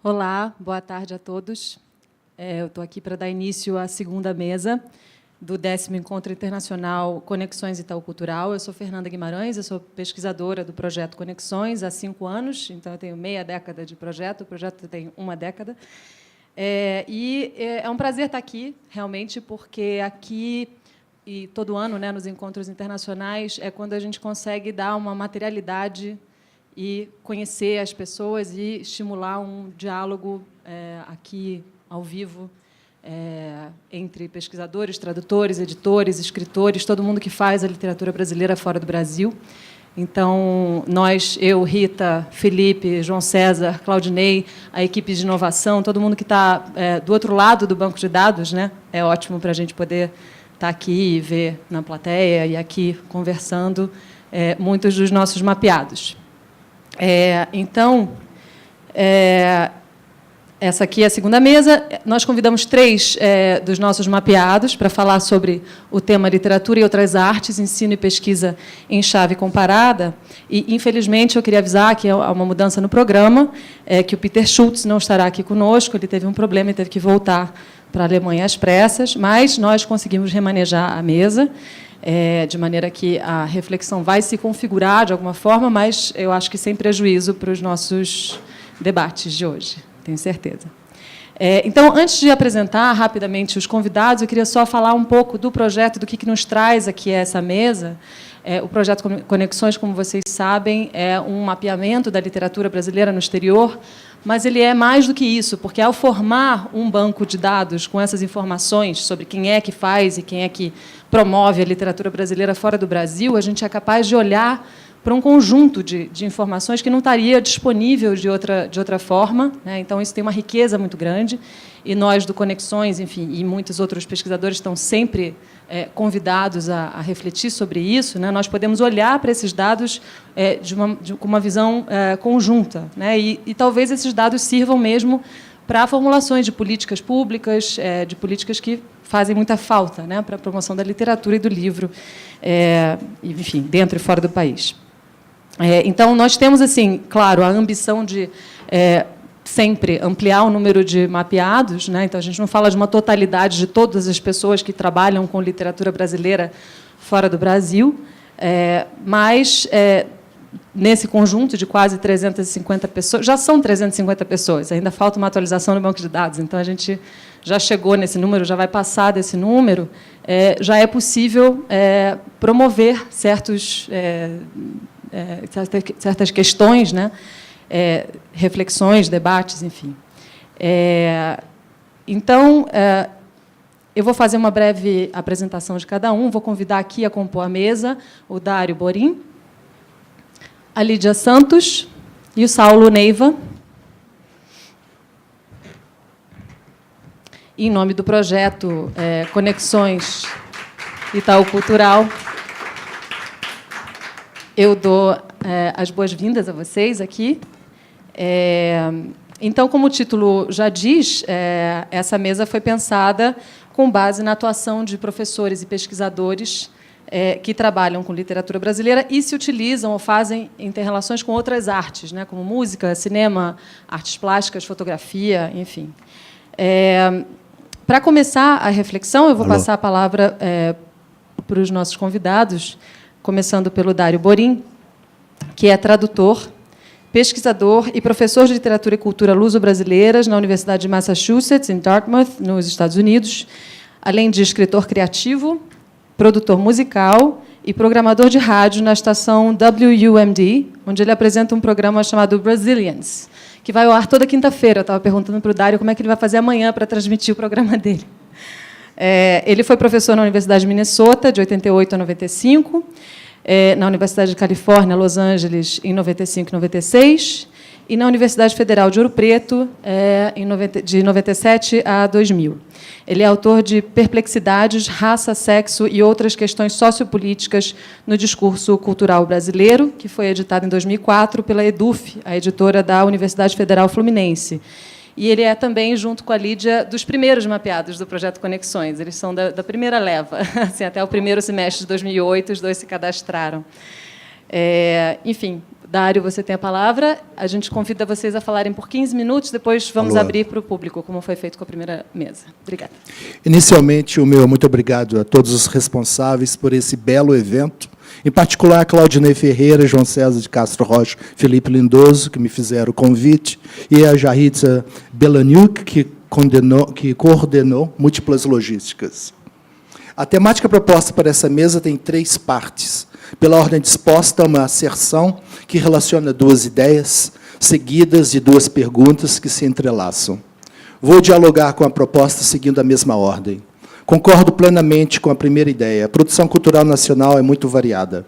Olá, boa tarde a todos. Eu estou aqui para dar início à segunda mesa do 10º Encontro Internacional Conexões Itaú Cultural. Eu sou Fernanda Guimarães, eu sou pesquisadora do projeto Conexões há 5 anos, então eu tenho meia década de projeto, o projeto tem uma década. É um prazer estar aqui, realmente, porque aqui, e todo ano, né, nos encontros internacionais, é quando a gente consegue dar uma materialidade e conhecer as pessoas e estimular um diálogo aqui, ao vivo, entre pesquisadores, tradutores, editores, escritores, todo mundo que faz a literatura brasileira fora do Brasil. Então, nós, eu, Rita, Felipe, João César, Claudinei, a equipe de inovação, todo mundo que está do outro lado do banco de dados, né? É ótimo para a gente poder estar aqui e ver na plateia e aqui conversando muitos dos nossos mapeados. Essa aqui é a segunda mesa. Nós convidamos 3 dos nossos mapeados para falar sobre o tema literatura e outras artes, ensino e pesquisa em chave comparada. E, infelizmente, eu queria avisar que há uma mudança no programa, que o Peter Schultz não estará aqui conosco, ele teve um problema e teve que voltar para a Alemanha às pressas, mas nós conseguimos remanejar a mesa, de maneira que a reflexão vai se configurar de alguma forma, mas eu acho que sem prejuízo para os nossos debates de hoje, tenho certeza. Então, antes de apresentar rapidamente os convidados, eu queria só falar um pouco do projeto, do que nos traz aqui a essa mesa. O projeto Conexões, como vocês sabem, é um mapeamento da literatura brasileira no exterior, mas ele é mais do que isso, porque, ao formar um banco de dados com essas informações sobre quem é que faz e quem é que promove a literatura brasileira fora do Brasil, a gente é capaz de olhar para um conjunto de informações que não estaria disponível de outra forma, né? Então, isso tem uma riqueza muito grande, e nós, do Conexões, enfim, e muitos outros pesquisadores estão sempre convidados a refletir sobre isso, né? Nós podemos olhar para esses dados com uma visão conjunta, né? E talvez esses dados sirvam mesmo para formulações de políticas públicas, de políticas que fazem muita falta, né, para a promoção da literatura e do livro, enfim, dentro e fora do país. Então, nós temos, assim, claro, a ambição de sempre ampliar o número de mapeados, né? Então, a gente não fala de uma totalidade de todas as pessoas que trabalham com literatura brasileira fora do Brasil, mas nesse conjunto de quase 350 pessoas, já são 350 pessoas, ainda falta uma atualização no banco de dados, então a gente já chegou nesse número, já vai passar desse número, já é possível promover certas questões, né? Reflexões, debates, enfim. Então, eu vou fazer uma breve apresentação de cada um, vou convidar aqui a compor a mesa o Dário Borim, a Lídia Santos e o Saulo Neiva. Em nome do projeto Conexões Itaú Cultural, eu dou as boas-vindas a vocês aqui. Então, como o título já diz, essa mesa foi pensada com base na atuação de professores e pesquisadores que trabalham com literatura brasileira e se utilizam ou fazem interrelações com outras artes, né, como música, cinema, artes plásticas, fotografia, enfim. Para começar a reflexão, eu vou passar a palavra para os nossos convidados, começando pelo Dário Borim, que é tradutor, pesquisador e professor de literatura e cultura luso-brasileiras na Universidade de Massachusetts, em Dartmouth, nos Estados Unidos, além de escritor criativo, produtor musical e programador de rádio na estação WUMD, onde ele apresenta um programa chamado Brazilians, que vai ao ar toda quinta-feira. Eu estava perguntando para o Dário como é que ele vai fazer amanhã para transmitir o programa dele. Ele foi professor na Universidade de Minnesota, de 88 a 95, na Universidade de Califórnia, Los Angeles, em 95 e 96, e na Universidade Federal de Ouro Preto, de 97 a 2000. Ele é autor de Perplexidades, Raça, Sexo e Outras Questões Sociopolíticas no Discurso Cultural Brasileiro, que foi editado em 2004 pela EDUF, a editora da Universidade Federal Fluminense. E ele é também, junto com a Lídia, dos primeiros mapeados do Projeto Conexões. Eles são da primeira leva. Assim, até o primeiro semestre de 2008, os dois se cadastraram. Enfim, Dário, você tem a palavra. A gente convida vocês a falarem por 15 minutos, depois vamos abrir para o público, como foi feito com a primeira mesa. Obrigada. Inicialmente, o meu muito obrigado a todos os responsáveis por esse belo evento, em particular Claudinei Ferreira, João César de Castro Rocha, Felipe Lindoso, que me fizeram o convite, e a Jaritza Belaniuk, que coordenou múltiplas logísticas. A temática proposta para essa mesa tem 3 partes. Pela ordem disposta, uma asserção que relaciona 2 ideias, seguidas de 2 perguntas que se entrelaçam. Vou dialogar com a proposta seguindo a mesma ordem. Concordo plenamente com a primeira ideia. A produção cultural nacional é muito variada.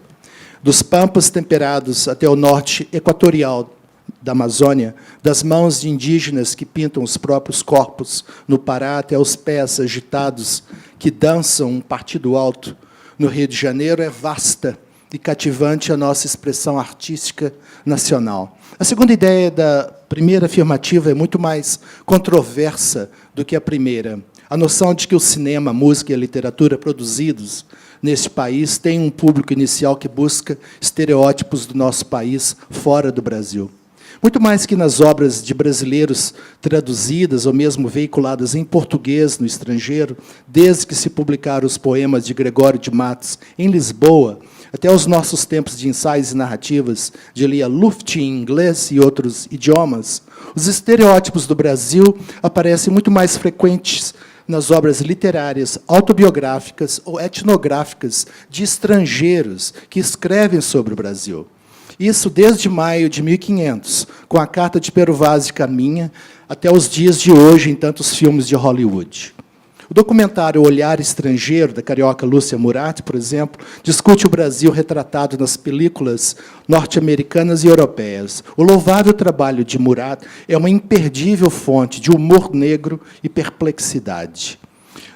Dos pampas temperados até o norte equatorial da Amazônia, das mãos de indígenas que pintam os próprios corpos no Pará até os pés agitados que dançam um partido alto no Rio de Janeiro, é vasta e cativante a nossa expressão artística nacional. A segunda ideia da primeira afirmativa é muito mais controversa do que a primeira. A noção de que o cinema, a música e a literatura produzidos neste país têm um público inicial que busca estereótipos do nosso país fora do Brasil. Muito mais que nas obras de brasileiros traduzidas ou mesmo veiculadas em português no estrangeiro, desde que se publicaram os poemas de Gregório de Matos em Lisboa, até os nossos tempos de ensaios e narrativas de Lia Luft em inglês e outros idiomas, os estereótipos do Brasil aparecem muito mais frequentes nas obras literárias, autobiográficas ou etnográficas de estrangeiros que escrevem sobre o Brasil. Isso desde maio de 1500, com a Carta de Pero Vaz de Caminha, até os dias de hoje em tantos filmes de Hollywood. O documentário Olhar Estrangeiro, da carioca Lúcia Murat, por exemplo, discute o Brasil retratado nas películas norte-americanas e europeias. O louvável trabalho de Murat é uma imperdível fonte de humor negro e perplexidade.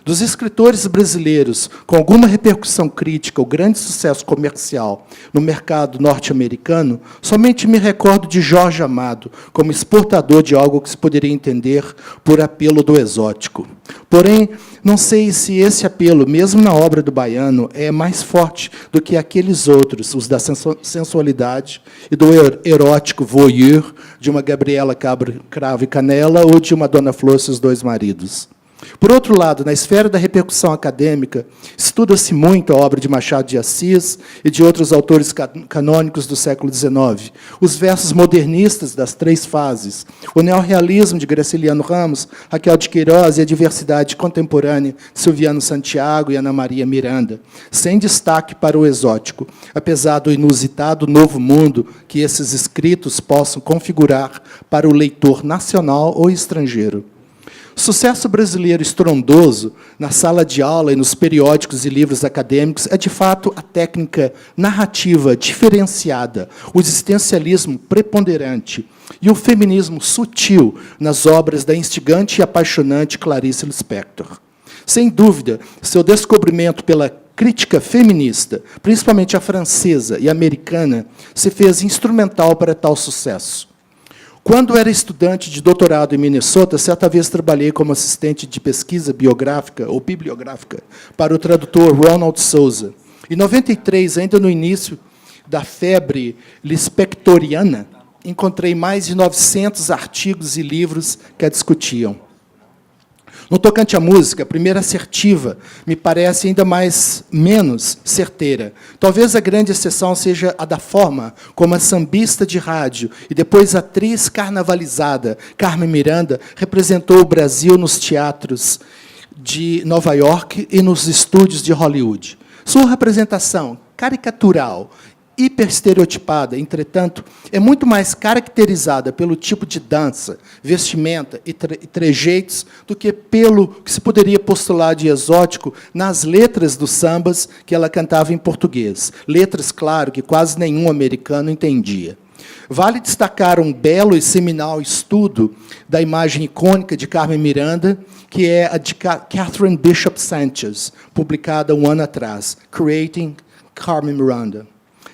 Dos escritores brasileiros com alguma repercussão crítica ou grande sucesso comercial no mercado norte-americano, somente me recordo de Jorge Amado como exportador de algo que se poderia entender por apelo do exótico. Porém, não sei se esse apelo, mesmo na obra do baiano, é mais forte do que aqueles outros, os da sensualidade e do erótico voyeur de uma Gabriela Cravo e Canela ou de uma Dona Flor e seus 2 maridos. Por outro lado, na esfera da repercussão acadêmica, estuda-se muito a obra de Machado de Assis e de outros autores canônicos do século XIX, os versos modernistas das 3 fases, o neorrealismo de Graciliano Ramos, Raquel de Queiroz e a diversidade contemporânea de Silviano Santiago e Ana Maria Miranda, sem destaque para o exótico, apesar do inusitado novo mundo que esses escritos possam configurar para o leitor nacional ou estrangeiro. O sucesso brasileiro estrondoso na sala de aula e nos periódicos e livros acadêmicos é, de fato, a técnica narrativa diferenciada, o existencialismo preponderante e o feminismo sutil nas obras da instigante e apaixonante Clarice Lispector. Sem dúvida, seu descobrimento pela crítica feminista, principalmente a francesa e a americana, se fez instrumental para tal sucesso. Quando era estudante de doutorado em Minnesota, certa vez trabalhei como assistente de pesquisa biográfica ou bibliográfica para o tradutor Ronald Souza. Em 93, ainda no início da febre lispectoriana, encontrei mais de 900 artigos e livros que a discutiam. No tocante à música, a primeira assertiva me parece ainda menos certeira. Talvez a grande exceção seja a da forma como a sambista de rádio e depois atriz carnavalizada Carmen Miranda representou o Brasil nos teatros de Nova York e nos estúdios de Hollywood. Sua representação caricatural, hiperestereotipada, entretanto, é muito mais caracterizada pelo tipo de dança, vestimenta e trejeitos do que pelo que se poderia postular de exótico nas letras dos sambas que ela cantava em português. Letras, claro, que quase nenhum americano entendia. Vale destacar um belo e seminal estudo da imagem icônica de Carmen Miranda, que é a de Catherine Bishop Sanchez, publicada um ano atrás, Creating Carmen Miranda.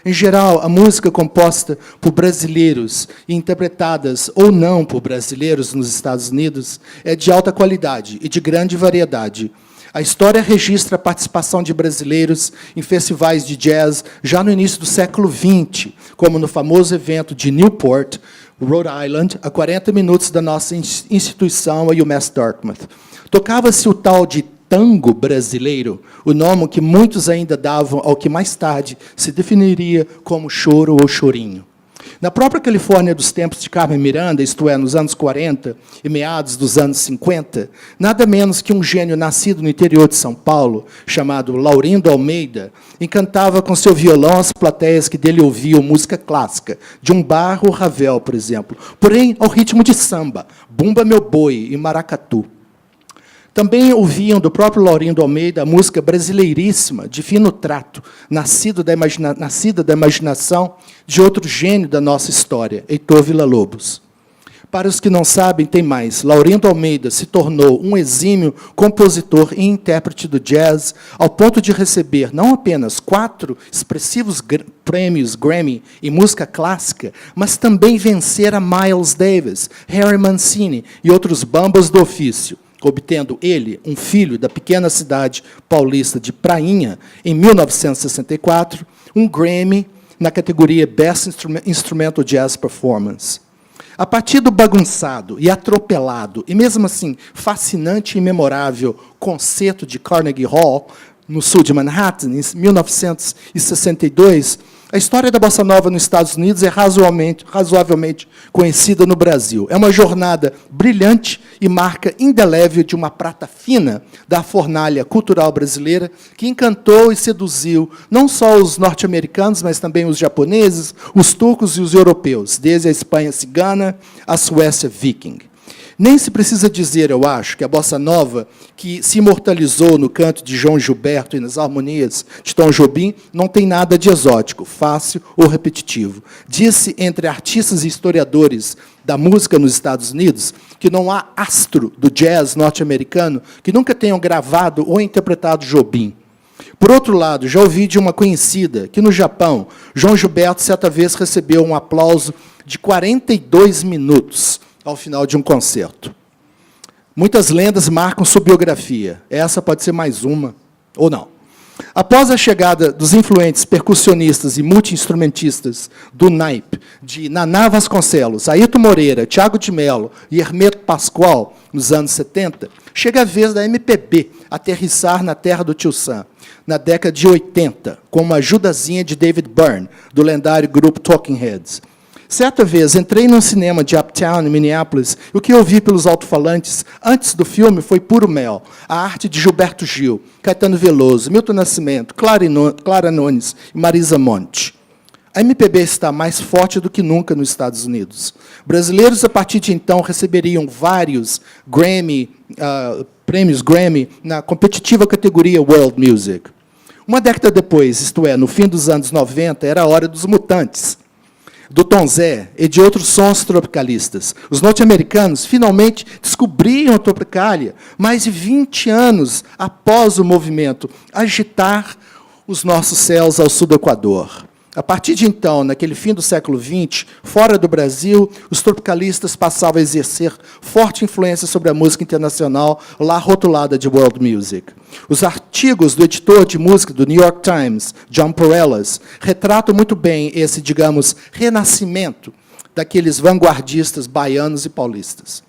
Em geral, a música composta por brasileiros e interpretadas ou não por brasileiros nos Estados Unidos é de alta qualidade e de grande variedade. A história registra a participação de brasileiros em festivais de jazz já no início do século XX, como no famoso evento de Newport, Rhode Island, a 40 minutos da nossa instituição, a UMass Dartmouth. Tocava-se o tal de tango brasileiro, o nome que muitos ainda davam ao que mais tarde se definiria como choro ou chorinho. Na própria Califórnia dos tempos de Carmen Miranda, isto é, nos anos 40 e meados dos anos 50, nada menos que um gênio nascido no interior de São Paulo, chamado Laurindo Almeida, encantava com seu violão as plateias que dele ouviam música clássica, de um bar ou Ravel, por exemplo, porém ao ritmo de samba, Bumba Meu Boi e maracatu. Também ouviam do próprio Laurindo Almeida a música brasileiríssima, de fino trato, nascida da imaginação de outro gênio da nossa história, Heitor Villa-Lobos. Para os que não sabem, tem mais. Laurindo Almeida se tornou um exímio compositor e intérprete do jazz, ao ponto de receber não apenas 4 expressivos prêmios Grammy em música clássica, mas também vencer a Miles Davis, Harry Mancini e outros bambas do ofício, obtendo ele, um filho da pequena cidade paulista de Prainha, em 1964, um Grammy na categoria Best Instrumental Jazz Performance. A partir do bagunçado e atropelado, e mesmo assim fascinante e memorável concerto de Carnegie Hall, no sul de Manhattan, em 1962, a história da bossa nova nos Estados Unidos é razoavelmente conhecida no Brasil. É uma jornada brilhante e marca indelével de uma prata fina da fornalha cultural brasileira que encantou e seduziu não só os norte-americanos, mas também os japoneses, os turcos e os europeus, desde a Espanha cigana à Suécia viking. Nem se precisa dizer, eu acho, que a bossa nova, que se imortalizou no canto de João Gilberto e nas harmonias de Tom Jobim, não tem nada de exótico, fácil ou repetitivo. Diz-se entre artistas e historiadores da música nos Estados Unidos que não há astro do jazz norte-americano que nunca tenham gravado ou interpretado Jobim. Por outro lado, já ouvi de uma conhecida que, no Japão, João Gilberto, certa vez, recebeu um aplauso de 42 minutos ao final de um concerto. Muitas lendas marcam sua biografia. Essa pode ser mais uma, ou não. Após a chegada dos influentes percussionistas e multi-instrumentistas do naipe de Naná Vasconcelos, Ailton Moreira, Tiago de Mello e Hermeto Pascoal, nos anos 70, chega a vez da MPB aterrissar na terra do Tio Sam, na década de 80, com uma ajudazinha de David Byrne, do lendário grupo Talking Heads. Certa vez, entrei num cinema de Uptown, em Minneapolis, e o que ouvi pelos alto-falantes antes do filme foi puro mel. A arte de Gilberto Gil, Caetano Veloso, Milton Nascimento, Clara Nunes e Marisa Monte. A MPB está mais forte do que nunca nos Estados Unidos. Brasileiros, a partir de então, receberiam vários prêmios Grammy na competitiva categoria World Music. Uma década depois, isto é, no fim dos anos 90, era a hora dos Mutantes, do Tom Zé e de outros sons tropicalistas. Os norte-americanos finalmente descobriram a Tropicália, mais de 20 anos após o movimento agitar os nossos céus ao sul do Equador. A partir de então, naquele fim do século XX, fora do Brasil, os tropicalistas passavam a exercer forte influência sobre a música internacional, lá rotulada de world music. Os artigos do editor de música do New York Times, John Porellas, retratam muito bem esse, digamos, renascimento daqueles vanguardistas baianos e paulistas.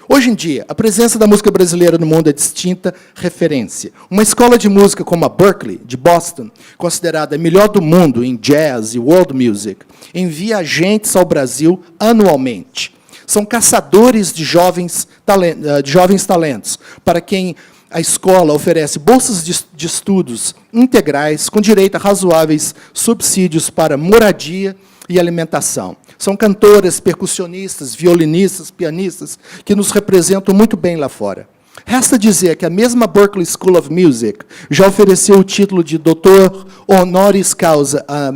Hoje em dia, a presença da música brasileira no mundo é distinta referência. Uma escola de música como a Berklee, de Boston, considerada a melhor do mundo em jazz e world music, envia agentes ao Brasil anualmente. São caçadores de jovens talentos, para quem a escola oferece bolsas de estudos integrais com direito a razoáveis subsídios para moradia e alimentação. São cantoras, percussionistas, violinistas, pianistas, que nos representam muito bem lá fora. Resta dizer que a mesma Berklee School of Music já ofereceu o título de doutor honoris causa a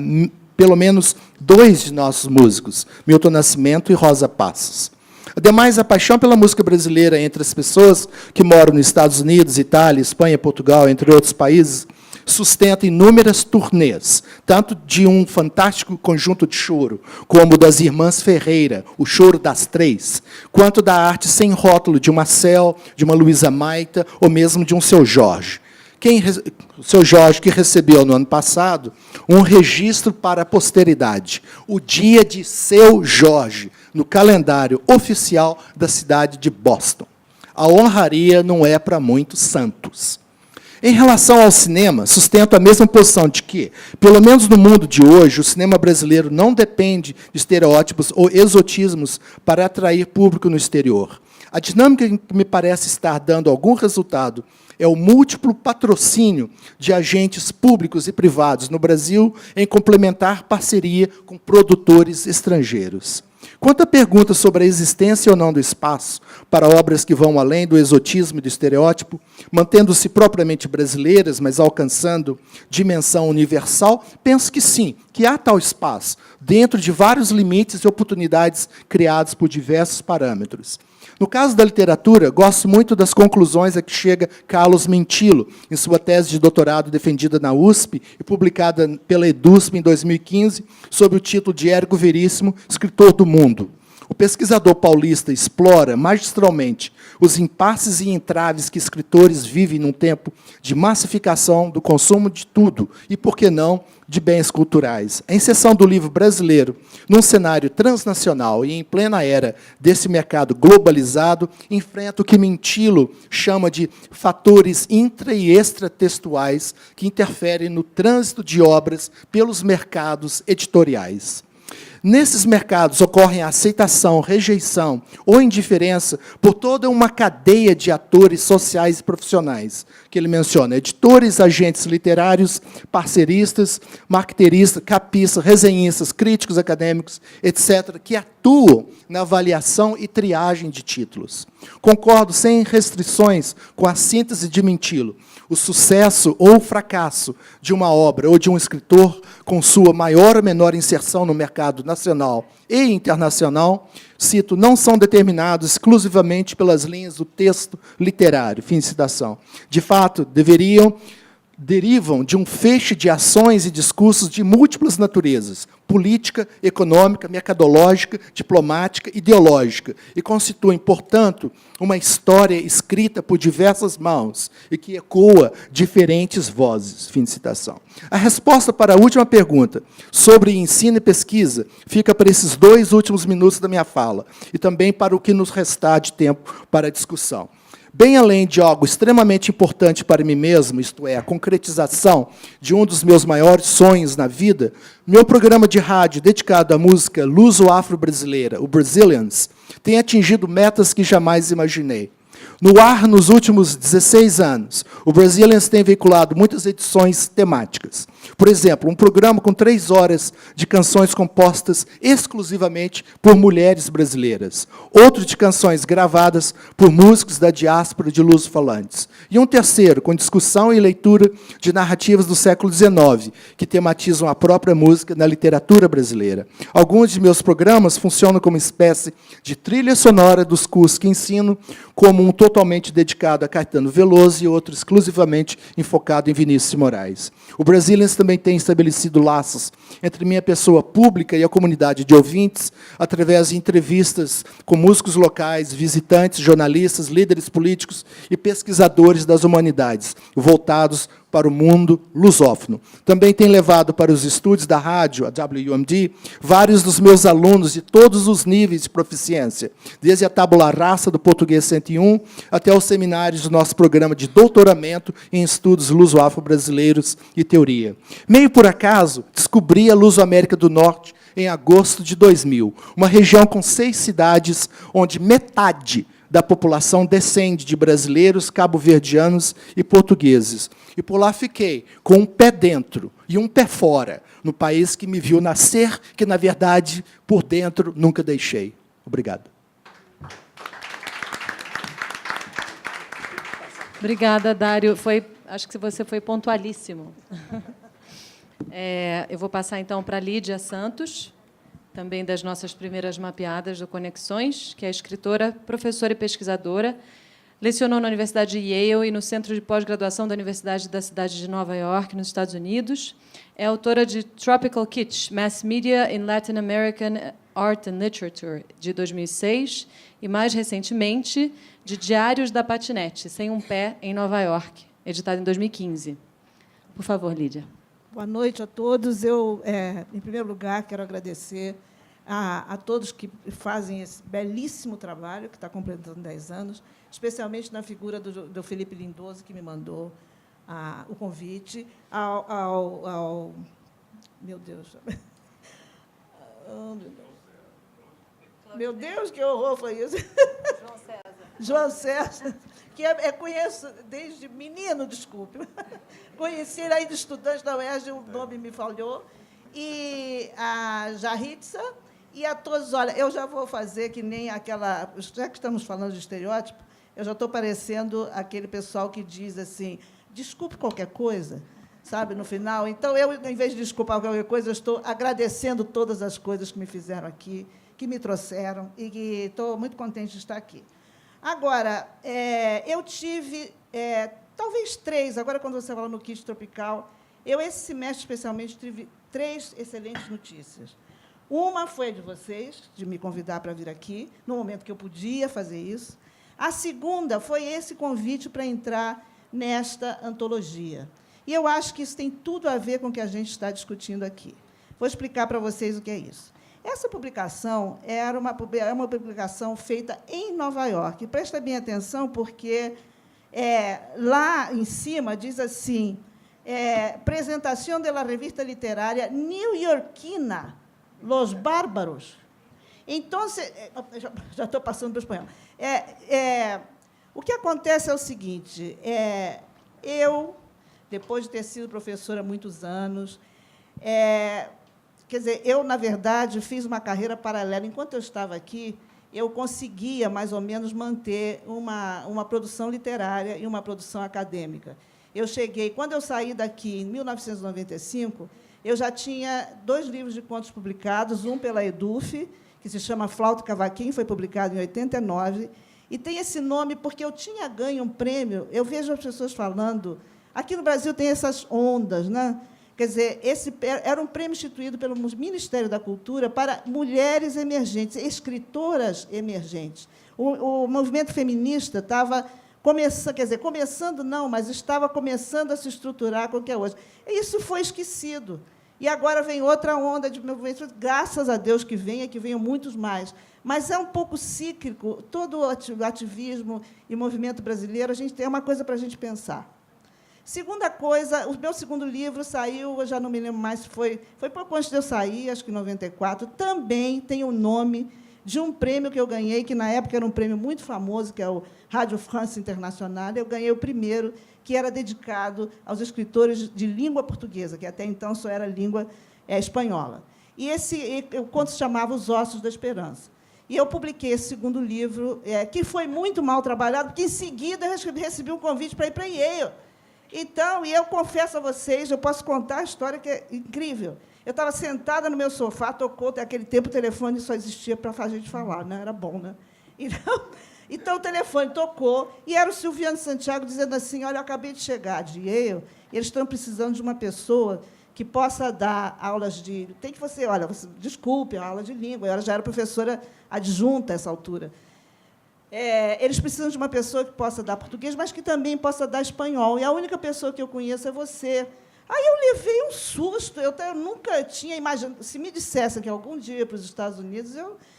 pelo menos 2 de nossos músicos, Milton Nascimento e Rosa Passos. Ademais, a paixão pela música brasileira entre as pessoas que moram nos Estados Unidos, Itália, Espanha, Portugal, entre outros países, sustenta inúmeras turnês, tanto de um fantástico conjunto de choro, como das Irmãs Ferreira, o Choro das Três, quanto da arte sem rótulo de uma Cel, de uma Luísa Maita, ou mesmo de um Seu Jorge. O Seu Jorge, que recebeu, no ano passado, um registro para a posteridade, o Dia de Seu Jorge, no calendário oficial da cidade de Boston. A honraria não é para muitos santos. Em relação ao cinema, sustento a mesma posição de que, pelo menos no mundo de hoje, o cinema brasileiro não depende de estereótipos ou exotismos para atrair público no exterior. A dinâmica que me parece estar dando algum resultado é o múltiplo patrocínio de agentes públicos e privados no Brasil em complementar parceria com produtores estrangeiros. Quanto à pergunta sobre a existência ou não do espaço para obras que vão além do exotismo e do estereótipo, mantendo-se propriamente brasileiras, mas alcançando dimensão universal, penso que sim, que há tal espaço, dentro de vários limites e oportunidades criados por diversos parâmetros. No caso da literatura, gosto muito das conclusões a que chega Carlos Mentilo, em sua tese de doutorado defendida na USP e publicada pela EDUSP em 2015, sob o título de Érico Veríssimo, Escritor do Mundo. O pesquisador paulista explora magistralmente os impasses e entraves que escritores vivem num tempo de massificação do consumo de tudo e, por que não, de bens culturais. A inserção do livro brasileiro num cenário transnacional e em plena era desse mercado globalizado enfrenta o que Mentilo chama de fatores intra- e extratextuais que interferem no trânsito de obras pelos mercados editoriais. Nesses mercados ocorrem a aceitação, rejeição ou indiferença por toda uma cadeia de atores sociais e profissionais, que ele menciona: editores, agentes literários, parceiristas, marqueteiristas, capistas, resenhistas, críticos acadêmicos, etc., que atuam na avaliação e triagem de títulos. Concordo sem restrições com a síntese de Mentilo. O sucesso ou o fracasso de uma obra ou de um escritor, com sua maior ou menor inserção no mercado nacional e internacional, cito, não são determinados exclusivamente pelas linhas do texto literário, fim de citação. De fato, derivam de um feixe de ações e discursos de múltiplas naturezas, política, econômica, mercadológica, diplomática, ideológica, e constituem, portanto, uma história escrita por diversas mãos e que ecoa diferentes vozes. Fim de citação. A resposta para a última pergunta, sobre ensino e pesquisa, fica para esses 2 últimos minutos da minha fala, e também para o que nos restar de tempo para a discussão. Bem além de algo extremamente importante para mim mesmo, isto é, a concretização de um dos meus maiores sonhos na vida, meu programa de rádio dedicado à música luso-afro-brasileira, o Brazilians, tem atingido metas que jamais imaginei. No ar, nos últimos 16 anos, o Brazilians tem veiculado muitas edições temáticas. Por exemplo, um programa com 3 horas de canções compostas exclusivamente por mulheres brasileiras. Outro de canções gravadas por músicos da diáspora de luso-falantes. E um terceiro, com discussão e leitura de narrativas do século XIX, que tematizam a própria música na literatura brasileira. Alguns de meus programas funcionam como espécie de trilha sonora dos cursos que ensino, como um totalmente dedicado a Caetano Veloso e outro exclusivamente enfocado em Vinícius de Moraes. O Brazilians também tem estabelecido laços entre minha pessoa pública e a comunidade de ouvintes, através de entrevistas com músicos locais, visitantes, jornalistas, líderes políticos e pesquisadores das humanidades, voltados para o mundo lusófono. Também tem levado para os estúdios da rádio, a WUMD, vários dos meus alunos de todos os níveis de proficiência, desde a tábula rasa do português 101 até os seminários do nosso programa de doutoramento em estudos luso-afro-brasileiros e teoria. Meio por acaso, descobri a Luso-América do Norte em agosto de 2000, uma região com 6 cidades, onde metade da população descende de brasileiros, cabo-verdianos e portugueses. E por lá fiquei, com um pé dentro e um pé fora, no país que me viu nascer, que, na verdade, por dentro, nunca deixei. Obrigado. Obrigada, Dário. Acho que você foi pontualíssimo. Eu vou passar, então, para a Lídia Santos, também das nossas primeiras mapeadas do Conexões, que é escritora, professora e pesquisadora, Lecionou na Universidade de Yale e no Centro de Pós-Graduação da Universidade da Cidade de Nova York, nos Estados Unidos. É autora de Tropical Kitsch, Mass Media in Latin American Art and Literature, de 2006, e, mais recentemente, de Diários da Patinete, Sem um Pé, em Nova York, editado em 2015. Por favor, Lídia. Boa noite a todos. Eu, em primeiro lugar, quero agradecer a todos que fazem esse belíssimo trabalho, que está completando 10 anos, especialmente na figura do Felipe Lindoso, que me mandou o convite, meu Deus... Meu Deus, que horror foi isso! João César. João César, que conheço desde menino, desculpe. Conheci ele ainda estudante da UERJ, o nome me falhou. E a Jaritza e a todos. Olha, eu já vou fazer que nem aquela... Já que estamos falando de estereótipo, eu já estou parecendo aquele pessoal que diz assim, desculpe qualquer coisa, sabe, no final. Então, eu, em vez de desculpar qualquer coisa, eu estou agradecendo todas as coisas que me fizeram aqui, que me trouxeram, e que estou muito contente de estar aqui. Agora, eu tive, talvez 3, agora, quando você fala no Kitsch Tropical, eu, esse semestre, especialmente, tive 3 excelentes notícias. Uma foi a de vocês, de me convidar para vir aqui, no momento que eu podia fazer isso. A segunda foi esse convite para entrar nesta antologia. E eu acho que isso tem tudo a ver com o que a gente está discutindo aqui. Vou explicar para vocês o que é isso. Essa publicação é uma publicação feita em Nova York. Presta bem atenção, porque lá em cima diz assim, apresentação da revista literária neo-iorquina, Los Bárbaros. Então, já estou passando para o espanhol. O que acontece é o seguinte, eu, depois de ter sido professora há muitos anos, quer dizer, eu, na verdade, fiz uma carreira paralela. Enquanto eu estava aqui, eu conseguia, mais ou menos, manter uma produção literária e uma produção acadêmica. Eu cheguei, quando eu saí daqui, em 1995, eu já tinha 2 livros de contos publicados, um pela Eduf, que se chama Flauta e Cavaquinho, foi publicado em 89, e tem esse nome porque eu tinha ganho um prêmio. Eu vejo as pessoas falando... Aqui no Brasil tem essas ondas, né? Quer dizer, esse era um prêmio instituído pelo Ministério da Cultura para mulheres emergentes, escritoras emergentes. O movimento feminista estava começando, quer dizer, começando não, mas estava começando a se estruturar com o que é hoje. E isso foi esquecido. E agora vem outra onda de movimento, graças a Deus que venham muitos mais. Mas é um pouco cíclico, todo o ativismo e movimento brasileiro, a gente tem uma coisa para a gente pensar. Segunda coisa, o meu segundo livro saiu, eu já não me lembro mais, foi pouco antes de eu sair, acho que em 94, também tem o nome de um prêmio que eu ganhei, que, na época, era um prêmio muito famoso, que é o Radio France International. Eu ganhei o primeiro, que era dedicado aos escritores de língua portuguesa, que, até então, só era língua espanhola. E o conto se chamava Os Ossos da Esperança. E eu publiquei esse segundo livro, que foi muito mal trabalhado, porque, em seguida, eu recebi um convite para ir para Yale. Então, e eu confesso a vocês, eu posso contar a história, que é incrível. Eu estava sentada no meu sofá, tocou, naquele tempo o telefone só existia para a gente falar, né? Era bom, né? Então, o telefone tocou, e era o Silviano Santiago dizendo assim, olha, eu acabei de chegar de Yale, e eles estão precisando de uma pessoa que possa dar aulas de... Tem que você, olha, desculpe, a aula de língua, eu já era professora adjunta a essa altura. Eles precisam de uma pessoa que possa dar português, mas que também possa dar espanhol. E a única pessoa que eu conheço é você. Aí eu levei um susto. Eu nunca tinha imaginado... Se me dissessem que algum dia ia para os Estados Unidos...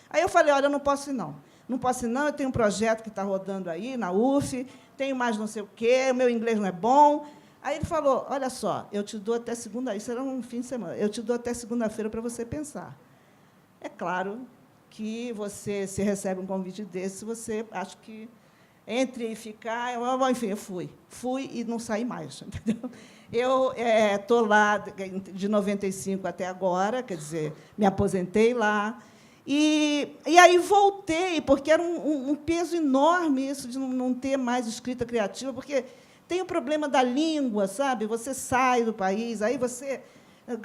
Aí eu falei, olha, eu não posso ir, não. Não posso ir, não. Eu tenho um projeto que está rodando aí, na UF, tenho mais não sei o quê, o meu inglês não é bom. Aí ele falou, olha só, eu te dou até segunda... Isso era um fim de semana. Eu te dou até segunda-feira para você pensar. É claro que você, se recebe um convite desse, você acha que entre e ficar... Enfim, eu fui e não saí mais. Entendeu? Eu estou lá de 95 até agora, quer dizer, me aposentei lá, e aí voltei, porque era um peso enorme isso de não ter mais escrita criativa, porque tem o problema da língua, sabe? Você sai do país, aí você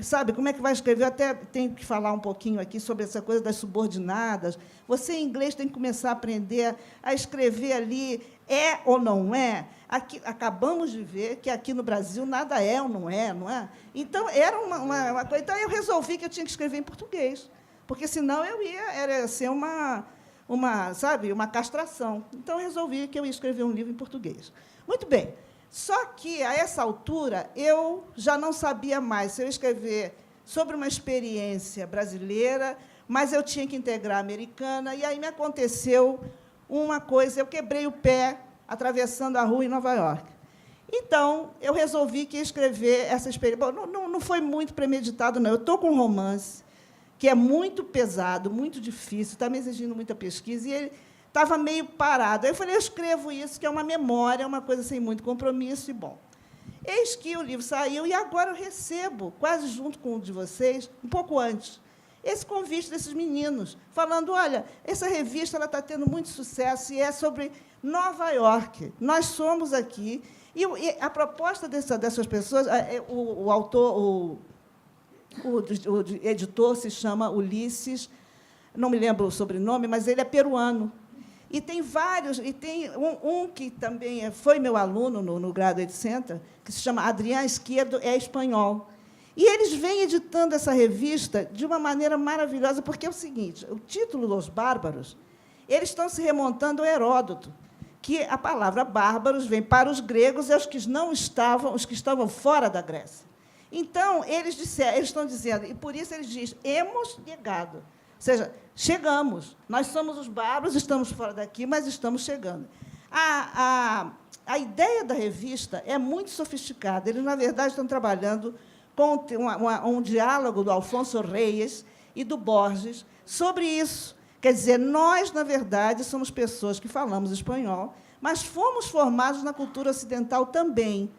Sabe, como é que vai escrever? Eu até tenho que falar um pouquinho aqui sobre essa coisa das subordinadas. Você, em inglês, tem que começar a aprender a escrever ali é ou não é. Aqui, acabamos de ver que aqui no Brasil nada é ou não é, não é? Então, era uma coisa. Então, eu resolvi que eu tinha que escrever em português, porque, senão, era ser sabe, uma castração. Então, eu resolvi que eu ia escrever um livro em português. Muito bem. Só que, a essa altura, eu já não sabia mais se eu escrever sobre uma experiência brasileira, mas eu tinha que integrar a americana, e aí me aconteceu uma coisa, eu quebrei o pé atravessando a rua em Nova York. Então, eu resolvi que ia escrever essa experiência. Bom, não foi muito premeditado, não. Eu estou com um romance que é muito pesado, muito difícil, está me exigindo muita pesquisa, e ele estava meio parado. Aí eu falei, eu escrevo isso, que é uma memória, uma coisa sem muito compromisso, e bom. Eis que o livro saiu, e agora eu recebo, quase junto com o de vocês, um pouco antes, esse convite desses meninos, falando, olha, essa revista está tendo muito sucesso, e é sobre Nova York. Nós somos aqui, e a proposta dessas pessoas, o autor, o editor se chama Ulisses, não me lembro o sobrenome, mas ele é peruano. E tem vários, e tem um que também foi meu aluno no Graduate Center, que se chama Adrián Izquierdo, é espanhol. E eles vêm editando essa revista de uma maneira maravilhosa, porque é o seguinte, o título Los Bárbaros, eles estão se remontando ao Heródoto, que a palavra bárbaros vem para os gregos e os que estavam fora da Grécia. Então, eles estão dizendo, e por isso eles dizem, hemos chegado. Ou seja, chegamos. Nós somos os bárbaros, estamos fora daqui, mas estamos chegando. A ideia da revista é muito sofisticada. Eles, na verdade, estão trabalhando com um diálogo do Alfonso Reyes e do Borges sobre isso. Quer dizer, nós, na verdade, somos pessoas que falamos espanhol, mas fomos formados na cultura ocidental também.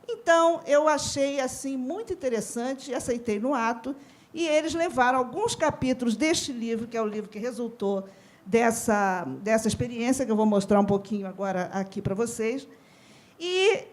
Então, eu achei assim muito interessante, aceitei no ato, e eles levaram alguns capítulos deste livro, que é o livro que resultou dessa experiência, que eu vou mostrar um pouquinho agora aqui para vocês. E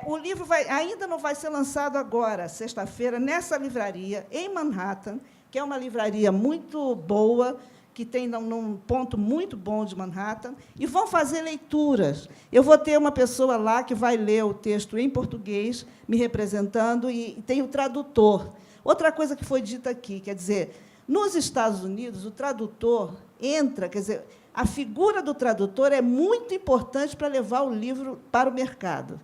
o livro ainda não vai ser lançado agora, sexta-feira, nessa livraria, em Manhattan, que é uma livraria muito boa, que tem num ponto muito bom de Manhattan, e vão fazer leituras. Eu vou ter uma pessoa lá que vai ler o texto em português, me representando, e tem o tradutor. Outra coisa que foi dita aqui, quer dizer, nos Estados Unidos, o tradutor entra, quer dizer, a figura do tradutor é muito importante para levar o livro para o mercado.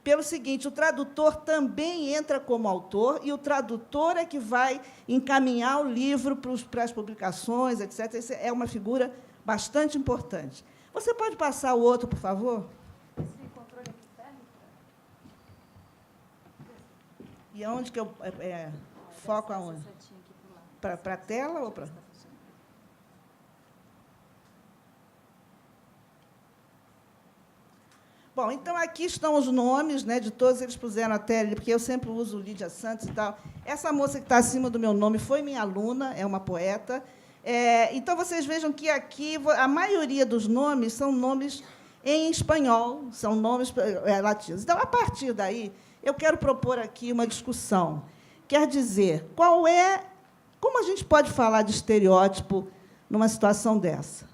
Pelo seguinte, o tradutor também entra como autor, e o tradutor é que vai encaminhar o livro para as publicações, etc. Essa é uma figura bastante importante. Você pode passar o outro, por favor? Esse controle aqui serve? E aonde que eu foco aonde? Para a tela ou para... Bom, então, aqui estão os nomes, né, de todos, eles puseram até, porque eu sempre uso Lídia Santos e tal. Essa moça que está acima do meu nome foi minha aluna, é uma poeta. Então, vocês vejam que aqui a maioria dos nomes são nomes em espanhol, são nomes latinos. Então, a partir daí, eu quero propor aqui uma discussão. Quer dizer, como a gente pode falar de estereótipo numa situação dessa?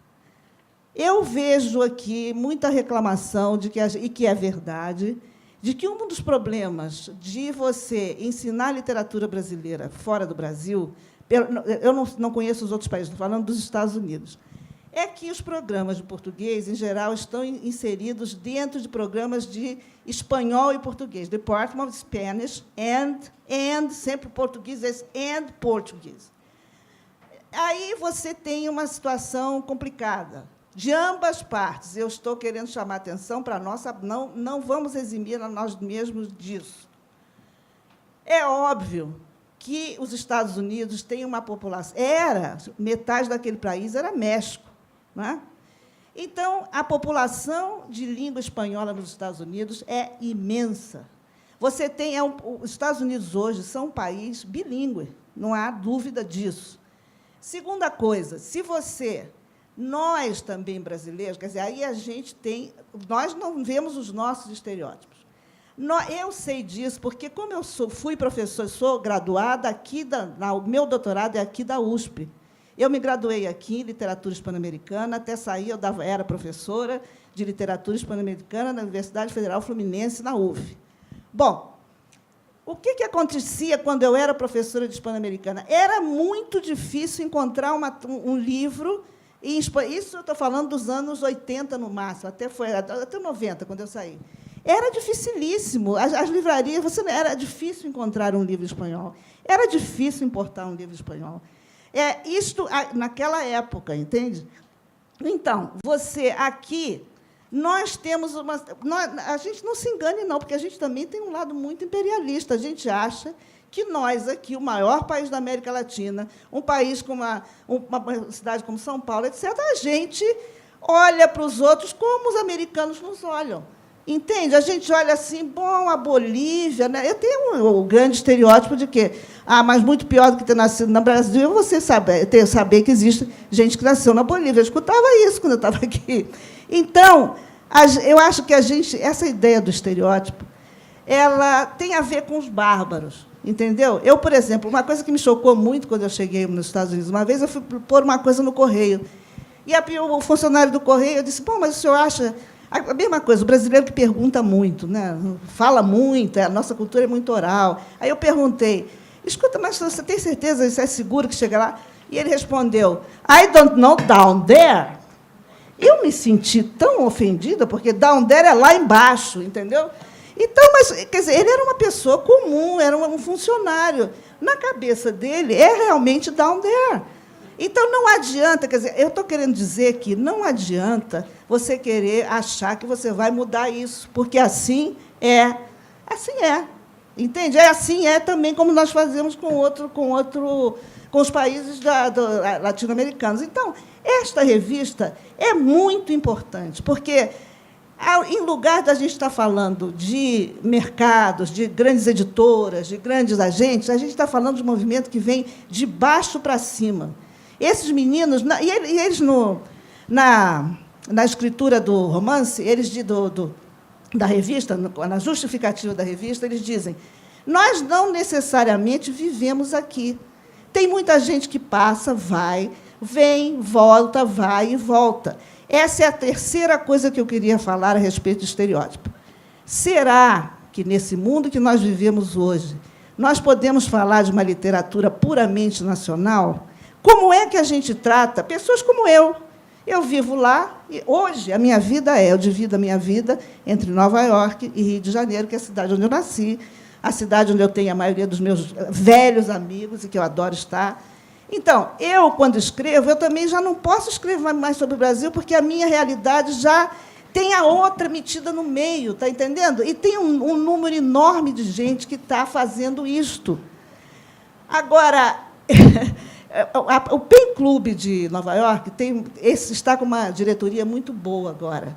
Eu vejo aqui muita reclamação, e que é verdade, de que um dos problemas de você ensinar literatura brasileira fora do Brasil, eu não conheço os outros países, estou falando dos Estados Unidos, é que os programas de português, em geral, estão inseridos dentro de programas de espanhol e português, Department of Spanish, and sempre português, and português. Aí você tem uma situação complicada. De ambas partes, eu estou querendo chamar a atenção para a nossa... Não vamos eximir a nós mesmos disso. É óbvio que os Estados Unidos têm uma população... metade daquele país era México. Não é? Então, a população de língua espanhola nos Estados Unidos é imensa. Você tem... os Estados Unidos, hoje, são um país bilíngue, não há dúvida disso. Segunda coisa, se você... Nós, também, brasileiros, quer dizer, aí a gente tem... Nós não vemos os nossos estereótipos. Eu sei disso, porque, como eu fui professora, sou graduada aqui, o meu doutorado é aqui da USP. Eu me graduei aqui em literatura hispano-americana, até sair era professora de literatura hispano-americana na Universidade Federal Fluminense, na UF. Bom, o que acontecia quando eu era professora de hispano-americana? Era muito difícil encontrar um livro em espanhol. Isso eu estou falando dos anos 80, no máximo, até 90, quando eu saí. Era dificilíssimo. As livrarias, era difícil encontrar um livro espanhol. Era difícil importar um livro espanhol. Isto naquela época, entende? Então, você aqui, nós temos uma... a gente não se engane, não, porque a gente também tem um lado muito imperialista. A gente acha que nós, aqui, o maior país da América Latina, um país com uma cidade como São Paulo, etc., a gente olha para os outros como os americanos nos olham. Entende? A gente olha assim, bom, a Bolívia, né? Eu tenho o grande estereótipo de que, mas muito pior do que ter nascido no Brasil é você saber que existe gente que nasceu na Bolívia. Eu escutava isso quando eu estava aqui. Então, eu acho que essa ideia do estereótipo, ela tem a ver com os bárbaros, entendeu? Eu, por exemplo, uma coisa que me chocou muito quando eu cheguei nos Estados Unidos, uma vez eu fui pôr uma coisa no correio, e o funcionário do correio disse, bom, mas o senhor acha... A mesma coisa, o brasileiro que pergunta muito, né? Fala muito, a nossa cultura é muito oral. Aí eu perguntei, escuta, mas você tem certeza, você é seguro que chega lá? E ele respondeu, I don't know down there. Eu me senti tão ofendida, porque down there é lá embaixo, entendeu? Então, mas, quer dizer, ele era uma pessoa comum, era um funcionário. Na cabeça dele, é realmente down there. Então, não adianta, quer dizer, eu estou querendo dizer que não adianta você querer achar que você vai mudar isso, porque assim é. Assim é. Entende? Assim é também como nós fazemos com os países latino-americanos. Então, esta revista é muito importante, porque, em lugar da gente estar falando de mercados, de grandes editoras, de grandes agentes, a gente está falando de um movimento que vem de baixo para cima. Esses meninos, e eles na escritura do romance, eles da revista, na justificativa da revista, eles dizem, nós não necessariamente vivemos aqui. Tem muita gente que passa, vai, vem, volta, vai e volta. Essa é a terceira coisa que eu queria falar a respeito do estereótipo. Será que, nesse mundo que nós vivemos hoje, nós podemos falar de uma literatura puramente nacional? Como é que a gente trata pessoas como eu? Eu vivo lá, e hoje a minha vida eu divido a minha vida entre Nova York e Rio de Janeiro, que é a cidade onde eu nasci, a cidade onde eu tenho a maioria dos meus velhos amigos e que eu adoro estar. Então, quando escrevo, eu também já não posso escrever mais sobre o Brasil, porque a minha realidade já tem a outra metida no meio, está entendendo? E tem um número enorme de gente que está fazendo isto. Agora... O PEN Club de Nova York está com uma diretoria muito boa agora.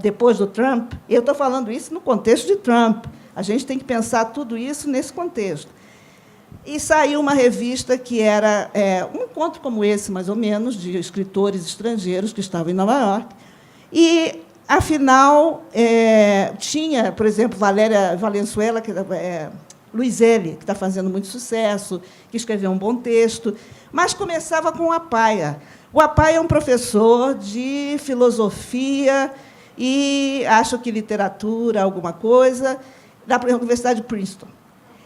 Depois do Trump, eu estou falando isso no contexto de Trump. A gente tem que pensar tudo isso nesse contexto. E saiu uma revista que era um encontro como esse, mais ou menos, de escritores estrangeiros que estavam em Nova York. E, afinal, tinha, por exemplo, Valéria Valenzuela, Luiz L., que está fazendo muito sucesso, que escreveu um bom texto, mas começava com o Apaia. O Apaia é um professor de filosofia e, acho que literatura, alguma coisa, da Universidade de Princeton.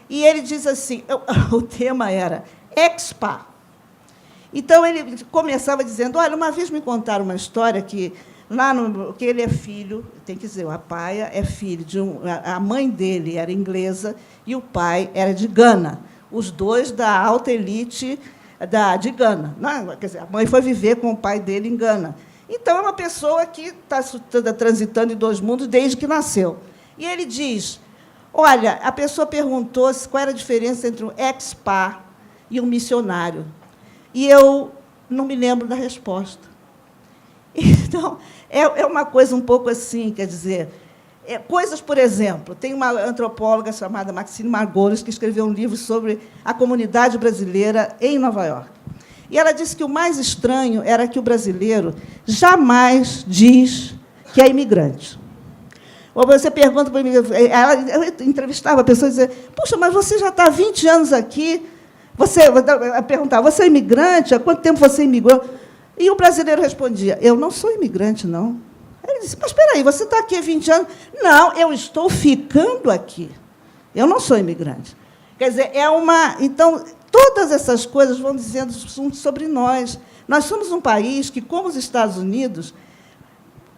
E ele diz assim, o tema era expa. Então, ele começava dizendo, olha, uma vez me contaram uma história que que ele é filho, tem que dizer, o Apaia é filho de a mãe dele era inglesa e o pai era de Gana, os dois da alta elite de Gana. Não, quer dizer, a mãe foi viver com o pai dele em Gana. Então, é uma pessoa que está transitando em dois mundos desde que nasceu. E ele diz, olha, a pessoa perguntou qual era a diferença entre um expat e um missionário. E eu não me lembro da resposta. Então, é uma coisa um pouco assim, quer dizer, coisas, por exemplo, tem uma antropóloga chamada Maxine Margolis, que escreveu um livro sobre a comunidade brasileira em Nova York. E ela disse que o mais estranho era que o brasileiro jamais diz que é imigrante. Ou você pergunta para mim, eu entrevistava a pessoa e dizia, puxa, mas você já está há 20 anos aqui, eu perguntava, você é imigrante? Há quanto tempo você imigrou? E o brasileiro respondia, eu não sou imigrante, não. Ele disse, mas espera aí, você está aqui há 20 anos? Não, eu estou ficando aqui. Eu não sou imigrante. Quer dizer, Então, todas essas coisas vão dizendo sobre nós. Nós somos um país que, como os Estados Unidos,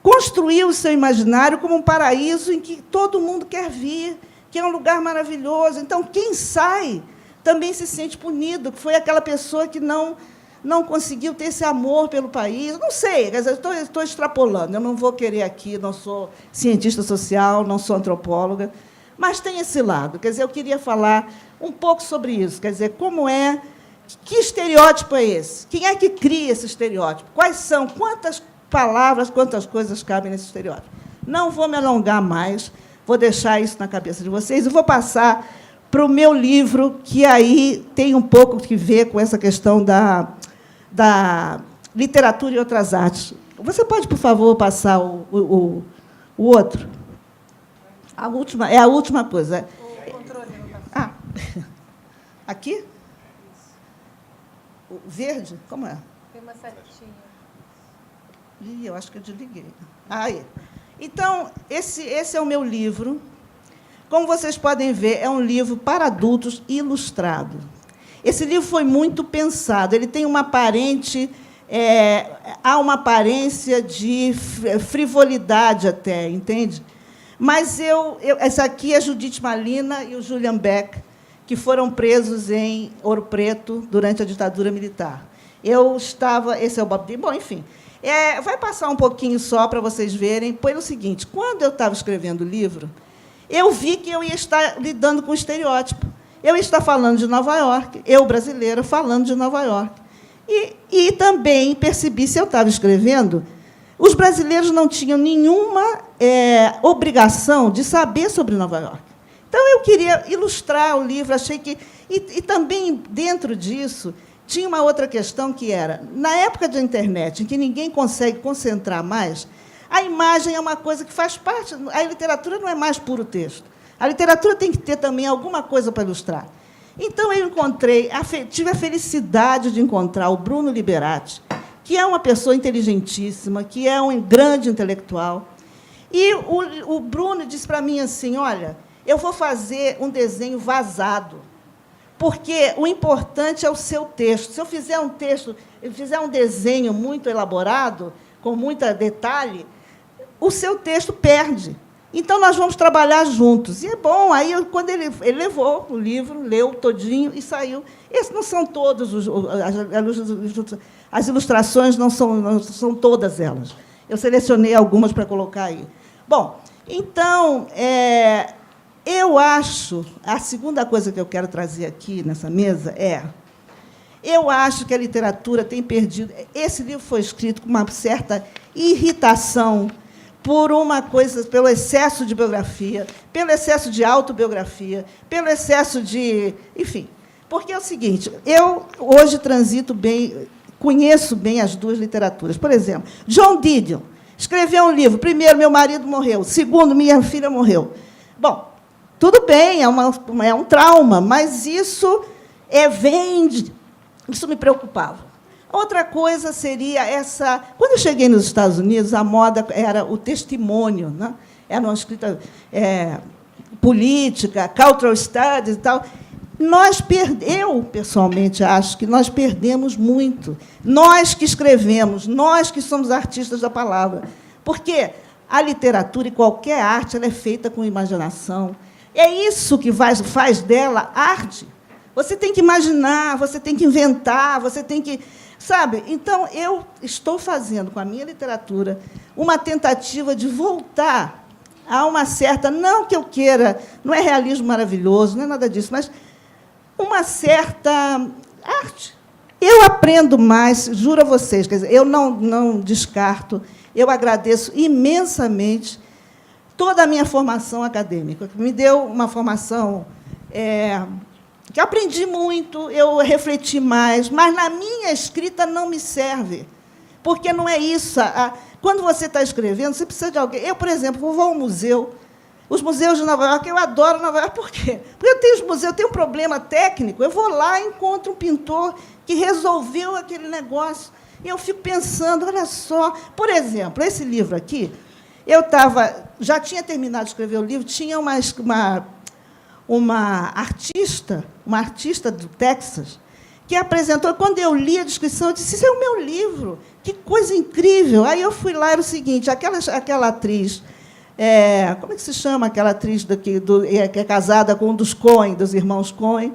construiu o seu imaginário como um paraíso em que todo mundo quer vir, que é um lugar maravilhoso. Então, quem sai também se sente punido, que foi aquela pessoa que não conseguiu ter esse amor pelo país. Não sei, quer dizer, estou extrapolando, eu não vou querer aqui, não sou cientista social, não sou antropóloga, mas tem esse lado. Quer dizer, eu queria falar um pouco sobre isso, quer dizer, que estereótipo é esse? Quem é que cria esse estereótipo? Quais são? Quantas palavras, quantas coisas cabem nesse estereótipo? Não vou me alongar mais, vou deixar isso na cabeça de vocês e vou passar para o meu livro, que aí tem um pouco que ver com essa questão da literatura e outras artes. Você pode, por favor, passar o outro? A última coisa. O controle. Aqui? O verde? Como é? Tem uma setinha. Ih, eu acho que eu desliguei. Aí. Então, esse é o meu livro. Como vocês podem ver, é um livro para adultos ilustrado. Esse livro foi muito pensado. Ele tem uma há uma aparência de frivolidade até, entende? Mas essa aqui é Judith Malina e o Julian Beck, que foram presos em Ouro Preto durante a ditadura militar. Esse é o Bob Dylan. Bom, enfim, vai passar um pouquinho só para vocês verem. Pelo seguinte, quando eu estava escrevendo o livro, eu vi que eu ia estar lidando com o estereótipo. Eu ia estar falando de Nova York, eu, brasileira, falando de Nova York. E também percebi, se eu estava escrevendo, os brasileiros não tinham nenhuma obrigação de saber sobre Nova York. Então, eu queria ilustrar o livro, achei que... E também, dentro disso, tinha uma outra questão que era, na época da internet, em que ninguém consegue concentrar mais, a imagem é uma coisa que faz parte... A literatura não é mais puro texto. A literatura tem que ter também alguma coisa para ilustrar. Então, eu tive a felicidade de encontrar o Bruno Liberati, que é uma pessoa inteligentíssima, que é um grande intelectual. E o Bruno disse para mim assim, olha, eu vou fazer um desenho vazado, porque o importante é o seu texto. Se eu fizer um desenho muito elaborado, com muito detalhe, o seu texto perde. Então, nós vamos trabalhar juntos. E é bom. Aí, quando ele levou o livro, leu todinho e saiu. Esses não são todos as ilustrações, não são todas elas. Eu selecionei algumas para colocar aí. Bom, então, eu acho... A segunda coisa que eu quero trazer aqui nessa mesa eu acho que a literatura tem perdido... Esse livro foi escrito com uma certa irritação pelo excesso de biografia, pelo excesso de autobiografia, pelo excesso de... Enfim, porque é o seguinte, eu hoje transito bem, conheço bem as duas literaturas. Por exemplo, John Didion escreveu um livro. Primeiro, meu marido morreu. Segundo, minha filha morreu. Bom, tudo bem, é um trauma, mas isso isso me preocupava. Outra coisa seria essa... Quando eu cheguei nos Estados Unidos, a moda era o testemunho, né? Era uma escrita política, cultural studies e tal. Eu, pessoalmente, acho que nós perdemos muito. Nós que escrevemos, nós que somos artistas da palavra. Porque a literatura e qualquer arte ela é feita com imaginação. É isso que faz dela arte. Você tem que imaginar, você tem que inventar, você tem que... Sabe? Então, eu estou fazendo, com a minha literatura, uma tentativa de voltar a uma certa... Não que eu queira, não é realismo maravilhoso, não é nada disso, mas uma certa arte. Eu aprendo mais, juro a vocês, quer dizer, eu não descarto, eu agradeço imensamente toda a minha formação acadêmica, que me deu uma formação... que aprendi muito, eu refleti mais, mas na minha escrita não me serve, porque não é isso. Quando você está escrevendo, você precisa de alguém. Eu, por exemplo, vou ao museu, Os museus de Nova York, eu adoro Nova York. Por quê? Porque eu tenho os museus, eu tenho um problema técnico, eu vou lá e encontro um pintor que resolveu aquele negócio. E eu fico pensando, olha só, por exemplo, esse livro aqui, já tinha terminado de escrever o livro, tinha uma artista do Texas, que apresentou. Quando eu li a descrição, eu disse, isso é o meu livro, que coisa incrível. Aí eu fui lá, era o seguinte, aquela atriz, como é que se chama aquela atriz que é casada com um dos Coen, dos irmãos Coen,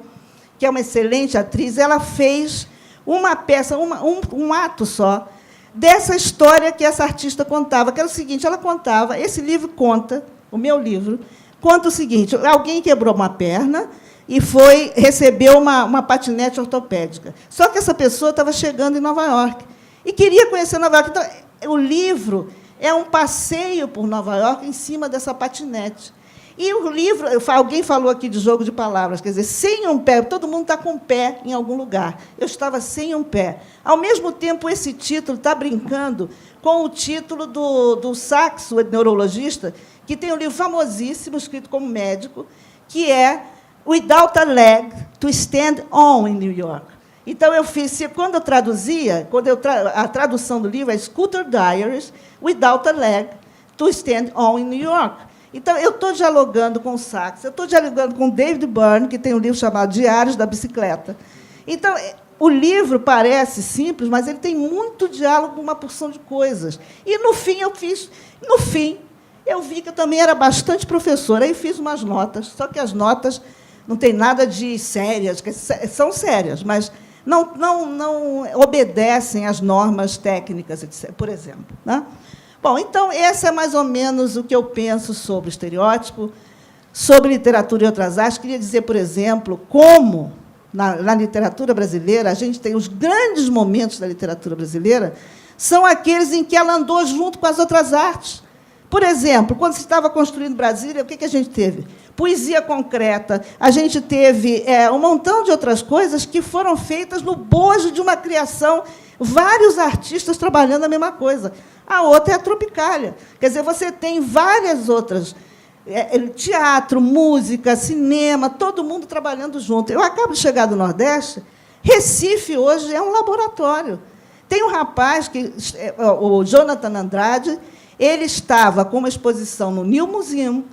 que é uma excelente atriz, ela fez uma peça, um ato só, dessa história que essa artista contava, que era o seguinte, ela contava, esse livro conta, o meu livro, conta o seguinte, alguém quebrou uma perna e recebeu uma patinete ortopédica. Só que essa pessoa estava chegando em Nova York e queria conhecer Nova York. Então, o livro é um passeio por Nova York em cima dessa patinete. E o livro, alguém falou aqui de jogo de palavras, quer dizer, sem um pé, todo mundo está com um pé em algum lugar. Eu estava sem um pé. Ao mesmo tempo, esse título está brincando com o título do Sachs, o neurologista, que tem um livro famosíssimo, escrito como médico, que é Without a Leg, to Stand On in New York. Então, quando eu traduzia, a tradução do livro é Scooter Diaries, Without a Leg, to Stand On in New York. Então, eu estou dialogando com o Sachs, eu estou dialogando com o David Byrne, que tem um livro chamado Diários da Bicicleta. Então, o livro parece simples, mas ele tem muito diálogo com uma porção de coisas. E, no fim, eu vi que eu também era bastante professora, aí fiz umas notas, só que as notas não têm nada de sérias, são sérias, mas não obedecem às normas técnicas, etc., por exemplo. Né? Bom, então, esse é mais ou menos o que eu penso sobre o estereótipo, sobre literatura e outras artes. Queria dizer, por exemplo, como, na literatura brasileira, a gente tem os grandes momentos da literatura brasileira, são aqueles em que ela andou junto com as outras artes. Por exemplo, quando se estava construindo Brasília, o que a gente teve? Poesia concreta, a gente teve um montão de outras coisas que foram feitas no bojo de uma criação, vários artistas trabalhando a mesma coisa. A outra é a Tropicália. Quer dizer, você tem várias outras, teatro, música, cinema, todo mundo trabalhando junto. Eu acabo de chegar do Nordeste, Recife hoje é um laboratório. Tem um rapaz, o Jonathan Andrade, ele estava com uma exposição no New Museum,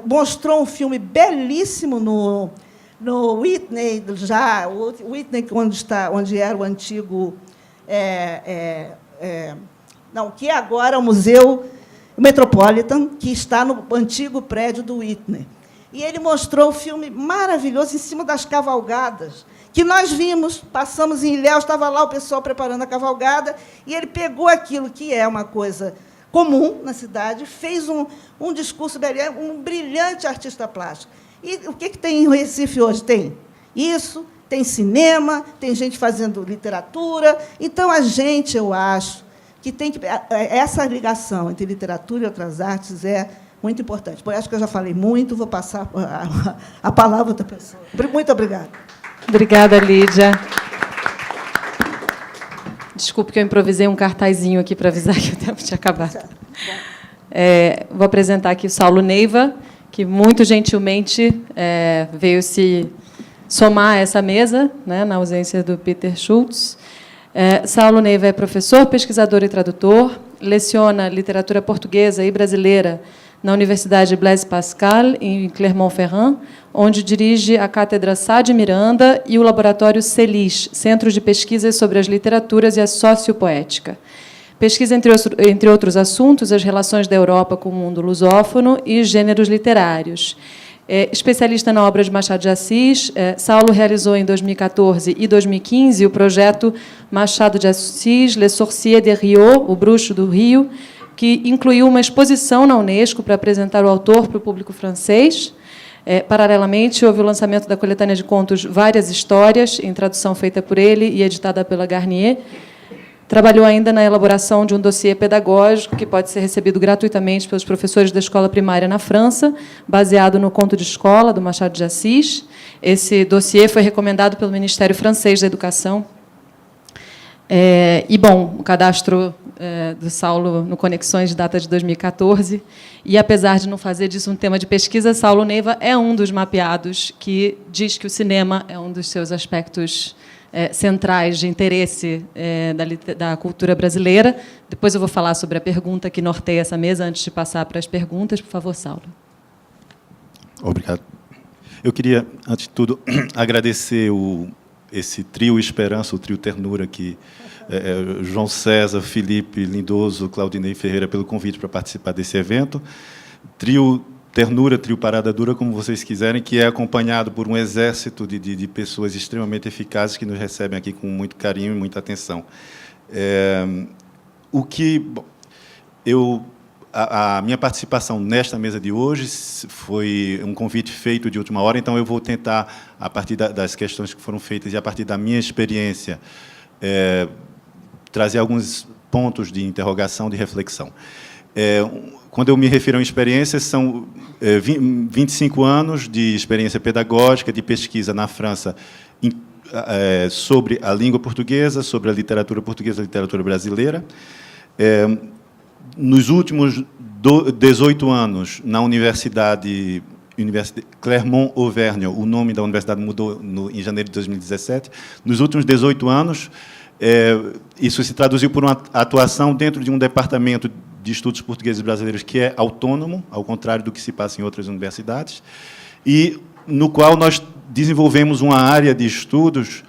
mostrou um filme belíssimo no Whitney, Whitney, onde era o antigo... que é agora o Museu Metropolitan, que está no antigo prédio do Whitney. E ele mostrou um filme maravilhoso em cima das cavalgadas, que nós vimos, passamos em Ilhéus, estava lá o pessoal preparando a cavalgada, e ele pegou aquilo que é uma coisa comum na cidade, fez um discurso, um brilhante artista plástico. E o que tem em Recife hoje? Tem isso, tem cinema, tem gente fazendo literatura. Então, eu acho, que essa ligação entre literatura e outras artes é muito importante. Bom, acho que eu já falei muito, vou passar a palavra a outra pessoa. Muito obrigada. Obrigada, Lídia. Desculpe que eu improvisei um cartazinho aqui para avisar que o tempo tinha acabado. Vou apresentar aqui o Saulo Neiva, que muito gentilmente veio se somar a essa mesa, né, na ausência do Peter Schultz. Saulo Neiva é professor, pesquisador e tradutor, leciona literatura portuguesa e brasileira na Universidade Blaise Pascal, em Clermont-Ferrand, onde dirige a Cátedra Sá de Miranda e o Laboratório CELIS, Centro de Pesquisas sobre as Literaturas e a Sociopoética. Pesquisa, entre outros assuntos, as relações da Europa com o mundo lusófono e gêneros literários. Especialista na obra de Machado de Assis, Saulo realizou em 2014 e 2015 o projeto Machado de Assis, Le Sorcier de Rio, O Bruxo do Rio, que incluiu uma exposição na Unesco para apresentar o autor para o público francês. Paralelamente, houve o lançamento da coletânea de contos Várias Histórias, em tradução feita por ele e editada pela Garnier. Trabalhou ainda na elaboração de um dossiê pedagógico que pode ser recebido gratuitamente pelos professores da escola primária na França, baseado no Conto de Escola, do Machado de Assis. Esse dossiê foi recomendado pelo Ministério Francês da Educação. Bom, o cadastro do Saulo no Conexões, de data de 2014, e, apesar de não fazer disso um tema de pesquisa, Saulo Neiva é um dos mapeados que diz que o cinema é um dos seus aspectos centrais de interesse da cultura brasileira. Depois eu vou falar sobre a pergunta que norteia essa mesa, antes de passar para as perguntas. Por favor, Saulo. Obrigado. Eu queria, antes de tudo, agradecer esse trio Esperança, o trio Ternura, que João César, Felipe Lindoso, Claudinei Ferreira, pelo convite para participar desse evento. Trio Ternura, trio Parada Dura, como vocês quiserem, que é acompanhado por um exército de pessoas extremamente eficazes que nos recebem aqui com muito carinho e muita atenção. A minha participação nesta mesa de hoje foi um convite feito de última hora, então eu vou tentar, a partir das questões que foram feitas e a partir da minha experiência, trazer alguns pontos de interrogação, de reflexão. Quando eu me refiro a experiências, são 25 anos de experiência pedagógica, de pesquisa na França, sobre a língua portuguesa, sobre a literatura portuguesa e a literatura brasileira. Nos últimos 18 anos, na Universidade Clermont-Auvergne, o nome da universidade mudou em janeiro de 2017, nos últimos 18 anos, isso se traduziu por uma atuação dentro de um departamento de estudos portugueses e brasileiros que é autônomo, ao contrário do que se passa em outras universidades, e no qual nós desenvolvemos uma área de estudos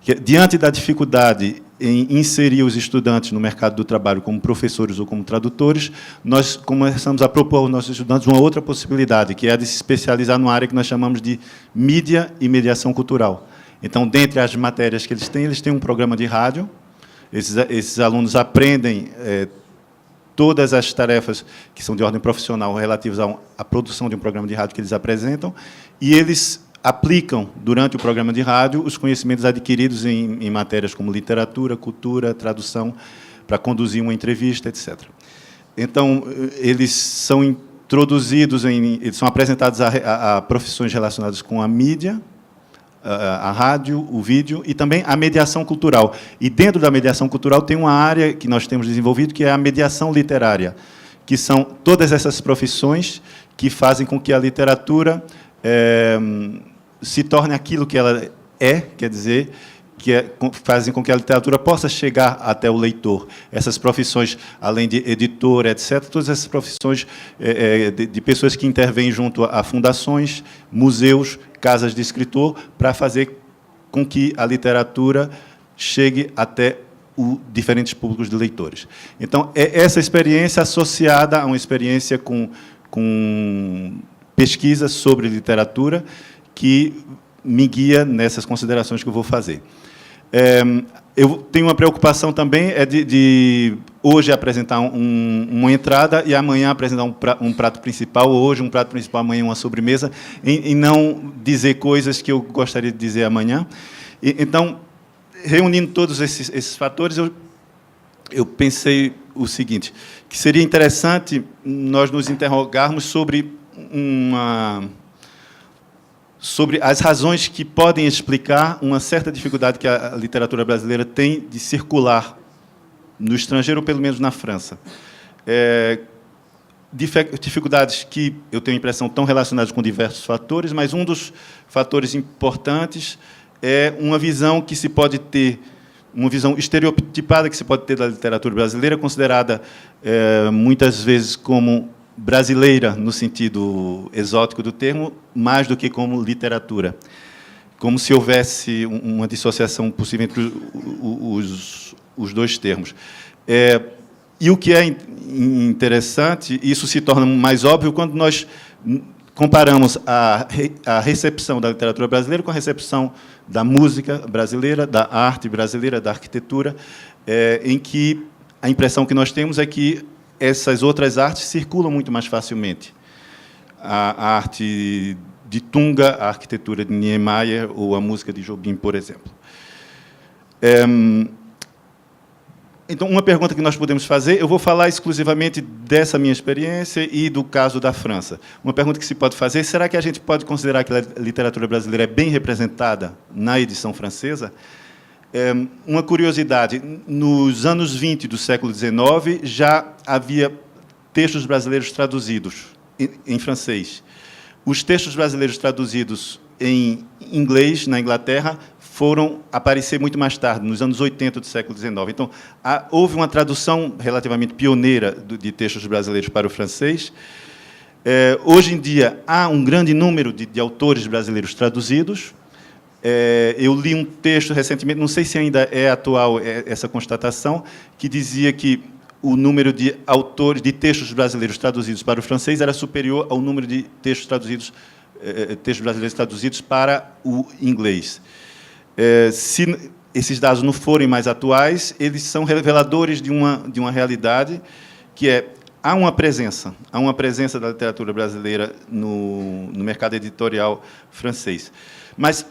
que, diante da dificuldade em inserir os estudantes no mercado do trabalho como professores ou como tradutores, nós começamos a propor aos nossos estudantes uma outra possibilidade, que é a de se especializar numa área que nós chamamos de mídia e mediação cultural. Então, dentre as matérias que eles têm um programa de rádio. Esses alunos aprendem todas as tarefas que são de ordem profissional relativas à produção de um programa de rádio que eles apresentam, e eles aplicam, durante o programa de rádio, os conhecimentos adquiridos em matérias como literatura, cultura, tradução, para conduzir uma entrevista, etc. Então, eles são introduzidos, eles são apresentados a profissões relacionadas com a mídia, a rádio, o vídeo e também a mediação cultural. E, dentro da mediação cultural, tem uma área que nós temos desenvolvido, que é a mediação literária, que são todas essas profissões que fazem com que a literatura se torne aquilo que ela quer dizer, fazem com que a literatura possa chegar até o leitor. Essas profissões, além de editor, etc., todas essas profissões de pessoas que intervêm junto a fundações, museus, casas de escritor, para fazer com que a literatura chegue até diferentes públicos de leitores. Então, é essa experiência associada a uma experiência com pesquisa sobre literatura que me guia nessas considerações que eu vou fazer. Eu tenho uma preocupação também, de hoje apresentar uma entrada e amanhã apresentar um prato principal, ou hoje um prato principal, amanhã uma sobremesa, e não dizer coisas que eu gostaria de dizer amanhã. Então, reunindo todos esses fatores, eu pensei o seguinte, que seria interessante nós nos interrogarmos sobre as razões que podem explicar uma certa dificuldade que a literatura brasileira tem de circular no estrangeiro, ou pelo menos na França. Dificuldades que eu tenho a impressão estão relacionadas com diversos fatores, mas um dos fatores importantes é uma visão que se pode ter, uma visão estereotipada que se pode ter da literatura brasileira, considerada muitas vezes como brasileira, no sentido exótico do termo, mais do que como literatura. Como se houvesse uma dissociação possível entre os dois termos. E o que é interessante, isso se torna mais óbvio quando nós comparamos a recepção da literatura brasileira com a recepção da música brasileira, da arte brasileira, da arquitetura, em que a impressão que nós temos é que essas outras artes circulam muito mais facilmente. A arte de Tunga, a arquitetura de Niemeyer ou a música de Jobim, por exemplo. Então, uma pergunta que nós podemos fazer, eu vou falar exclusivamente dessa minha experiência e do caso da França. Uma pergunta que se pode fazer, será que a gente pode considerar que a literatura brasileira é bem representada na edição francesa? Uma curiosidade, nos anos 20 do século XIX, já havia textos brasileiros traduzidos em francês. Os textos brasileiros traduzidos em inglês, na Inglaterra, foram aparecer muito mais tarde, nos anos 80 do século XIX. Então, houve uma tradução relativamente pioneira de textos brasileiros para o francês. Hoje em dia, há um grande número de autores brasileiros traduzidos. Eu li um texto recentemente, não sei se ainda é atual essa constatação, que dizia que o número de autores de textos brasileiros traduzidos para o francês era superior ao número de textos brasileiros traduzidos para o inglês. Se esses dados não forem mais atuais, eles são reveladores de uma realidade que há uma presença da literatura brasileira no mercado editorial francês. Mas,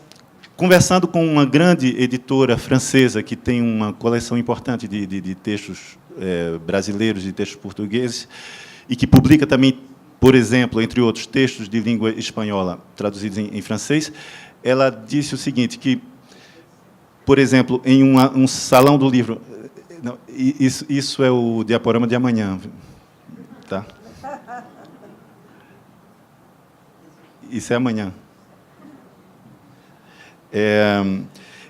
conversando com uma grande editora francesa que tem uma coleção importante de textos brasileiros e textos portugueses, e que publica também, por exemplo, entre outros, textos de língua espanhola traduzidos em francês, ela disse o seguinte, que, por exemplo, em um salão do livro... Não, isso é o diaporama de amanhã. Tá? Isso é amanhã.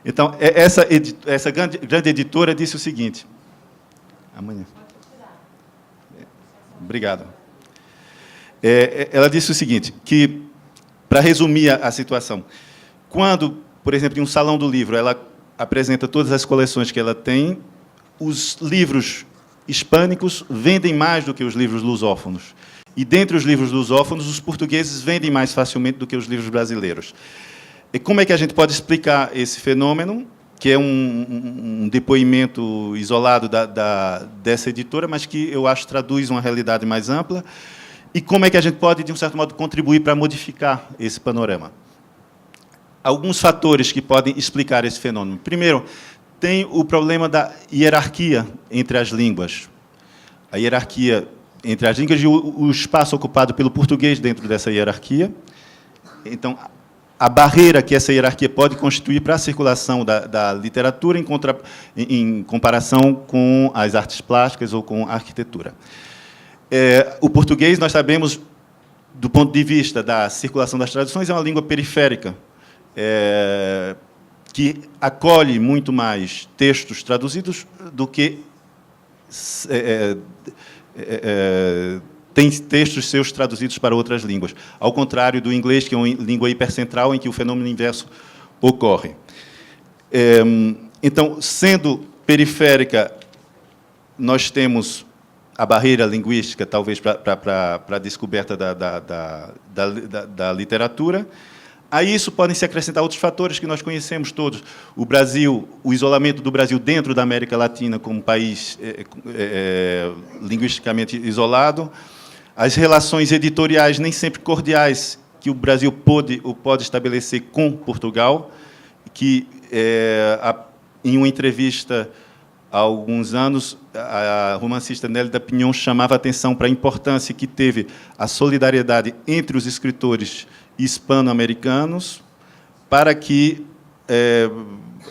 Então, essa grande editora disse o seguinte... Amanhã. Obrigado. Ela disse o seguinte, que, para resumir a situação, quando, por exemplo, em um salão do livro, ela apresenta todas as coleções que ela tem, os livros hispânicos vendem mais do que os livros lusófonos. E, dentre os livros lusófonos, os portugueses vendem mais facilmente do que os livros brasileiros. E como é que a gente pode explicar esse fenômeno, que é um depoimento isolado dessa editora, mas que eu acho traduz uma realidade mais ampla, e como é que a gente pode, de um certo modo, contribuir para modificar esse panorama? Alguns fatores que podem explicar esse fenômeno. Primeiro, tem o problema da hierarquia entre as línguas. A hierarquia entre as línguas e o espaço ocupado pelo português dentro dessa hierarquia. Então, a barreira que essa hierarquia pode constituir para a circulação da literatura em comparação com as artes plásticas ou com a arquitetura. O português, nós sabemos, do ponto de vista da circulação das traduções, é uma língua periférica, que acolhe muito mais textos traduzidos do que tem textos seus traduzidos para outras línguas, ao contrário do inglês, que é uma língua hipercentral, em que o fenômeno inverso ocorre. Então, sendo periférica, nós temos a barreira linguística, talvez, para a descoberta da literatura. A isso podem se acrescentar outros fatores que nós conhecemos todos. O Brasil, o isolamento do Brasil dentro da América Latina como país linguisticamente isolado, as relações editoriais nem sempre cordiais que o Brasil pode estabelecer com Portugal, que, em uma entrevista há alguns anos, a romancista Nélida Pinhon chamava a atenção para a importância que teve a solidariedade entre os escritores hispano-americanos para que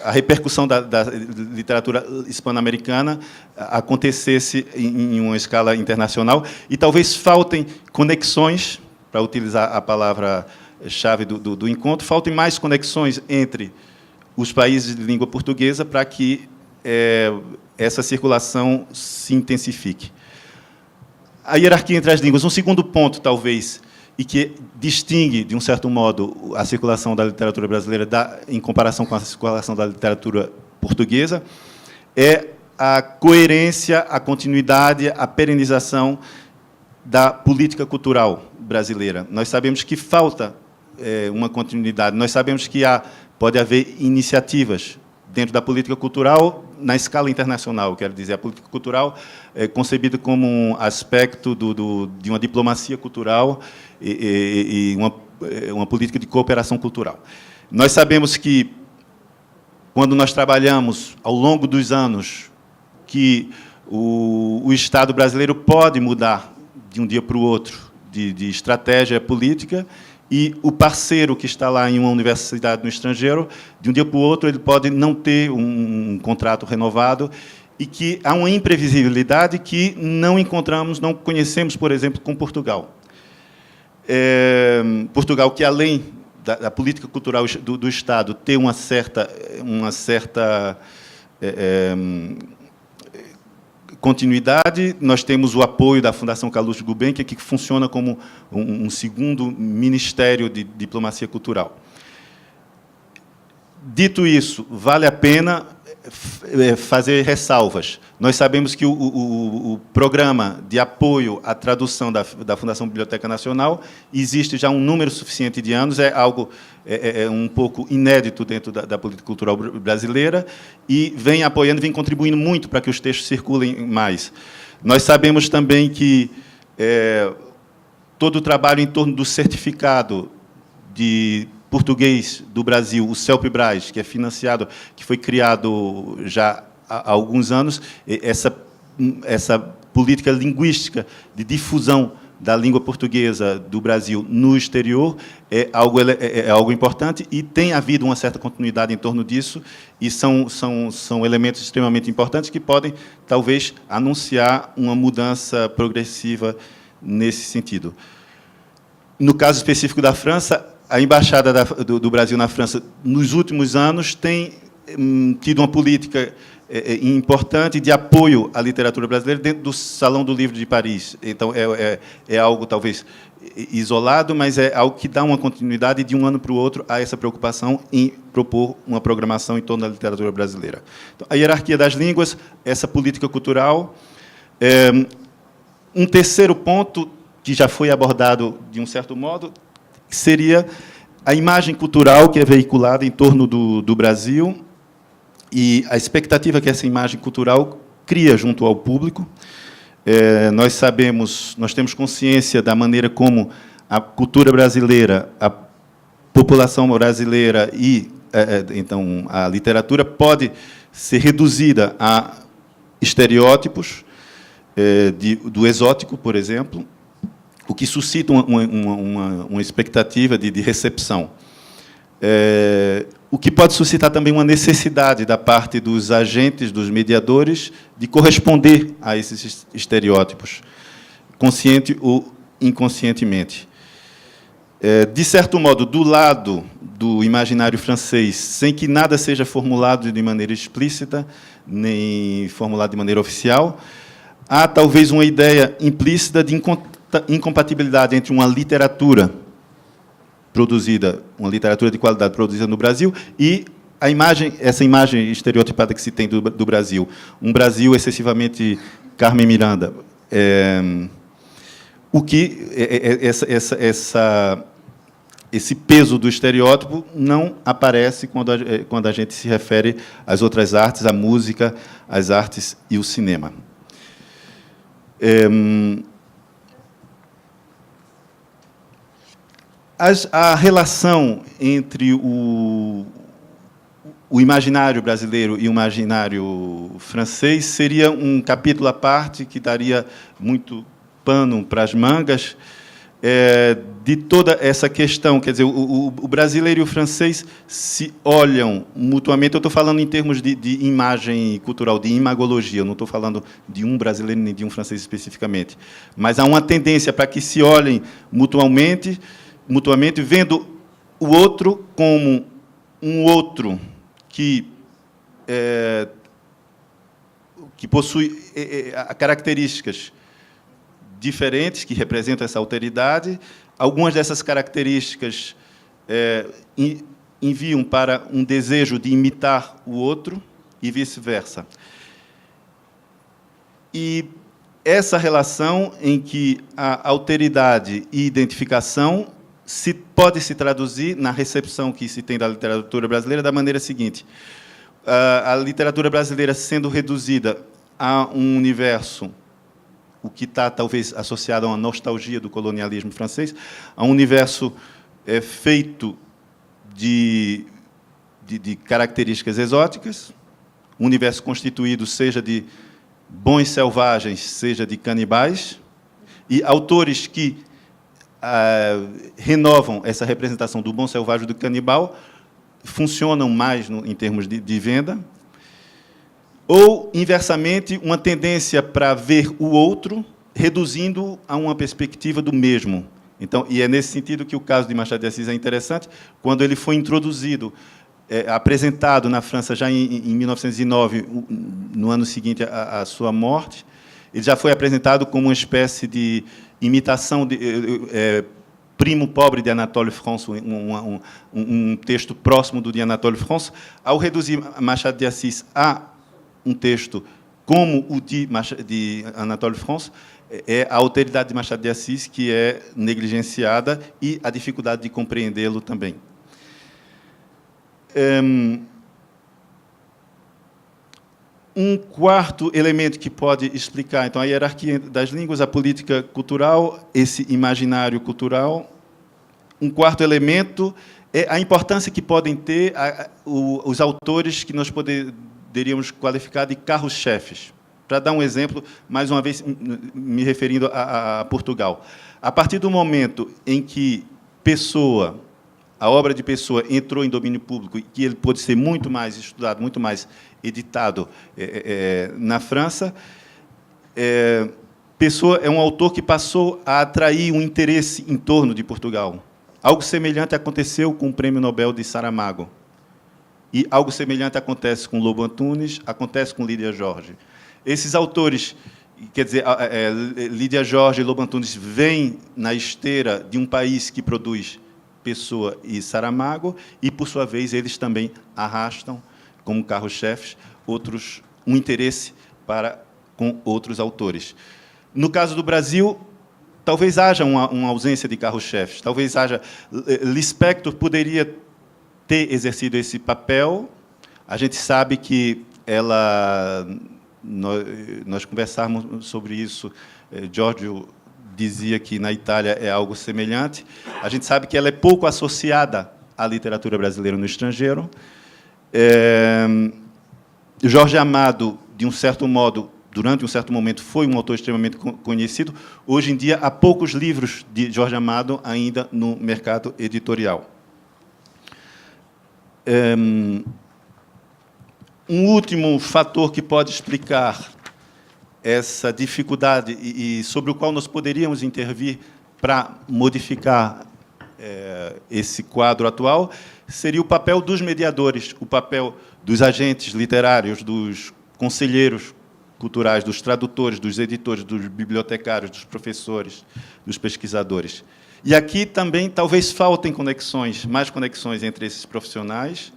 a repercussão da literatura hispano-americana acontecesse em uma escala internacional, e talvez faltem conexões, para utilizar a palavra-chave do encontro, faltem mais conexões entre os países de língua portuguesa para que essa circulação se intensifique. A hierarquia entre as línguas. Um segundo ponto, talvez, e que distingue, de um certo modo, a circulação da literatura brasileira em comparação com a circulação da literatura portuguesa, é a coerência, a continuidade, a perenização da política cultural brasileira. Nós sabemos que falta uma continuidade, nós sabemos que pode haver iniciativas dentro da política cultural na escala internacional, quero dizer, a política cultural é concebida como um aspecto de uma diplomacia cultural e uma política de cooperação cultural. Nós sabemos que, quando nós trabalhamos ao longo dos anos, que o Estado brasileiro pode mudar de um dia para o outro de estratégia política, e o parceiro que está lá em uma universidade no estrangeiro, de um dia para o outro, ele pode não ter um contrato renovado, e que há uma imprevisibilidade que não encontramos, não conhecemos, por exemplo, com Portugal. Portugal, que além da política cultural do Estado ter uma certa continuidade, nós temos o apoio da Fundação Calouste Gulbenkian, que funciona como um segundo ministério de diplomacia cultural. Dito isso, vale a pena fazer ressalvas. Nós sabemos que o programa de apoio à tradução da Fundação Biblioteca Nacional existe já um número suficiente de anos, é algo um pouco inédito dentro da política cultural brasileira, e vem apoiando, vem contribuindo muito para que os textos circulem mais. Nós sabemos também que todo o trabalho em torno do certificado de português do Brasil, o CELPE-BRAS, que é financiado, que foi criado já há alguns anos, essa política linguística de difusão da língua portuguesa do Brasil no exterior é algo importante, e tem havido uma certa continuidade em torno disso, e são elementos extremamente importantes que podem, talvez, anunciar uma mudança progressiva nesse sentido. No caso específico da França, a Embaixada do Brasil na França, nos últimos anos, tem tido uma política importante de apoio à literatura brasileira dentro do Salão do Livro de Paris. Então, é algo, talvez, isolado, mas é algo que dá uma continuidade de um ano para o outro a essa preocupação em propor uma programação em torno da literatura brasileira. Então, a hierarquia das línguas, essa política cultural. Um terceiro ponto, que já foi abordado de um certo modo, seria a imagem cultural que é veiculada em torno do Brasil e a expectativa que essa imagem cultural cria junto ao público. Nós sabemos, nós temos consciência da maneira como a cultura brasileira, a população brasileira e, então, a literatura pode ser reduzida a estereótipos do exótico, por exemplo, o que suscita uma expectativa de recepção. O que pode suscitar também uma necessidade da parte dos agentes, dos mediadores, de corresponder a esses estereótipos, consciente ou inconscientemente. De certo modo, do lado do imaginário francês, sem que nada seja formulado de maneira explícita, nem formulado de maneira oficial, há talvez uma ideia implícita de incompatibilidade entre uma literatura produzida, uma literatura de qualidade produzida no Brasil, e essa imagem estereotipada que se tem do Brasil. Um Brasil excessivamente Carmen Miranda. O que esse peso do estereótipo não aparece quando a gente se refere às outras artes, à música, às artes e o cinema. A relação entre o imaginário brasileiro e o imaginário francês seria um capítulo à parte que daria muito pano para as mangas, de toda essa questão. Quer dizer, o brasileiro e o francês se olham mutuamente. Eu estou falando em termos de imagem cultural, de imagologia, eu não estou falando de um brasileiro nem de um francês especificamente. Mas há uma tendência para que se olhem mutuamente, vendo o outro como um outro que possui características diferentes, que representam essa alteridade. Algumas dessas características enviam para um desejo de imitar o outro e vice-versa. E essa relação em que a alteridade e identificação pode se traduzir na recepção que se tem da literatura brasileira da maneira seguinte: a literatura brasileira sendo reduzida a um universo, o que está talvez associado a uma nostalgia do colonialismo francês, a um universo feito de características exóticas, um universo constituído seja de bons selvagens, seja de canibais, e autores que renovam essa representação do bom selvagem e do canibal, funcionam mais em termos de venda, ou, inversamente, uma tendência para ver o outro, reduzindo a uma perspectiva do mesmo. Então, e é nesse sentido que o caso de Machado de Assis é interessante, quando ele foi introduzido, apresentado na França já em 1909, no ano seguinte à sua morte, ele já foi apresentado como uma espécie de imitação de Primo Pobre de Anatole France, um texto próximo do de Anatole France. Ao reduzir Machado de Assis a um texto como o de Anatole France, é a alteridade de Machado de Assis que é negligenciada e a dificuldade de compreendê-lo também. Um quarto elemento que pode explicar, então, a hierarquia das línguas, a política cultural, esse imaginário cultural. Um quarto elemento é a importância que podem ter os autores que nós poderíamos qualificar de carros-chefes. Para dar um exemplo, mais uma vez, me referindo a Portugal. A partir do momento em que Pessoa, a obra de Pessoa entrou em domínio público e que ele pôde ser muito mais estudado, muito mais editado na França, Pessoa é um autor que passou a atrair um interesse em torno de Portugal. Algo semelhante aconteceu com o Prêmio Nobel de Saramago. E algo semelhante acontece com Lobo Antunes, acontece com Lídia Jorge. Esses autores, quer dizer, Lídia Jorge e Lobo Antunes vêm na esteira de um país que produz Pessoa e Saramago, e, por sua vez, eles também arrastam, como carros-chefes, um interesse com outros autores. No caso do Brasil, talvez haja uma ausência de carros-chefes. Talvez haja... Lispector poderia ter exercido esse papel. A gente sabe que nós conversávamos sobre isso. Giorgio dizia que na Itália é algo semelhante. A gente sabe que ela é pouco associada à literatura brasileira no estrangeiro. Jorge Amado, de um certo modo, durante um certo momento, foi um autor extremamente conhecido. Hoje em dia, há poucos livros de Jorge Amado ainda no mercado editorial. Um último fator que pode explicar essa dificuldade e sobre o qual nós poderíamos intervir para modificar esse quadro atual seria o papel dos mediadores, o papel dos agentes literários, dos conselheiros culturais, dos tradutores, dos editores, dos bibliotecários, dos professores, dos pesquisadores. E aqui também talvez faltem conexões, mais conexões entre esses profissionais.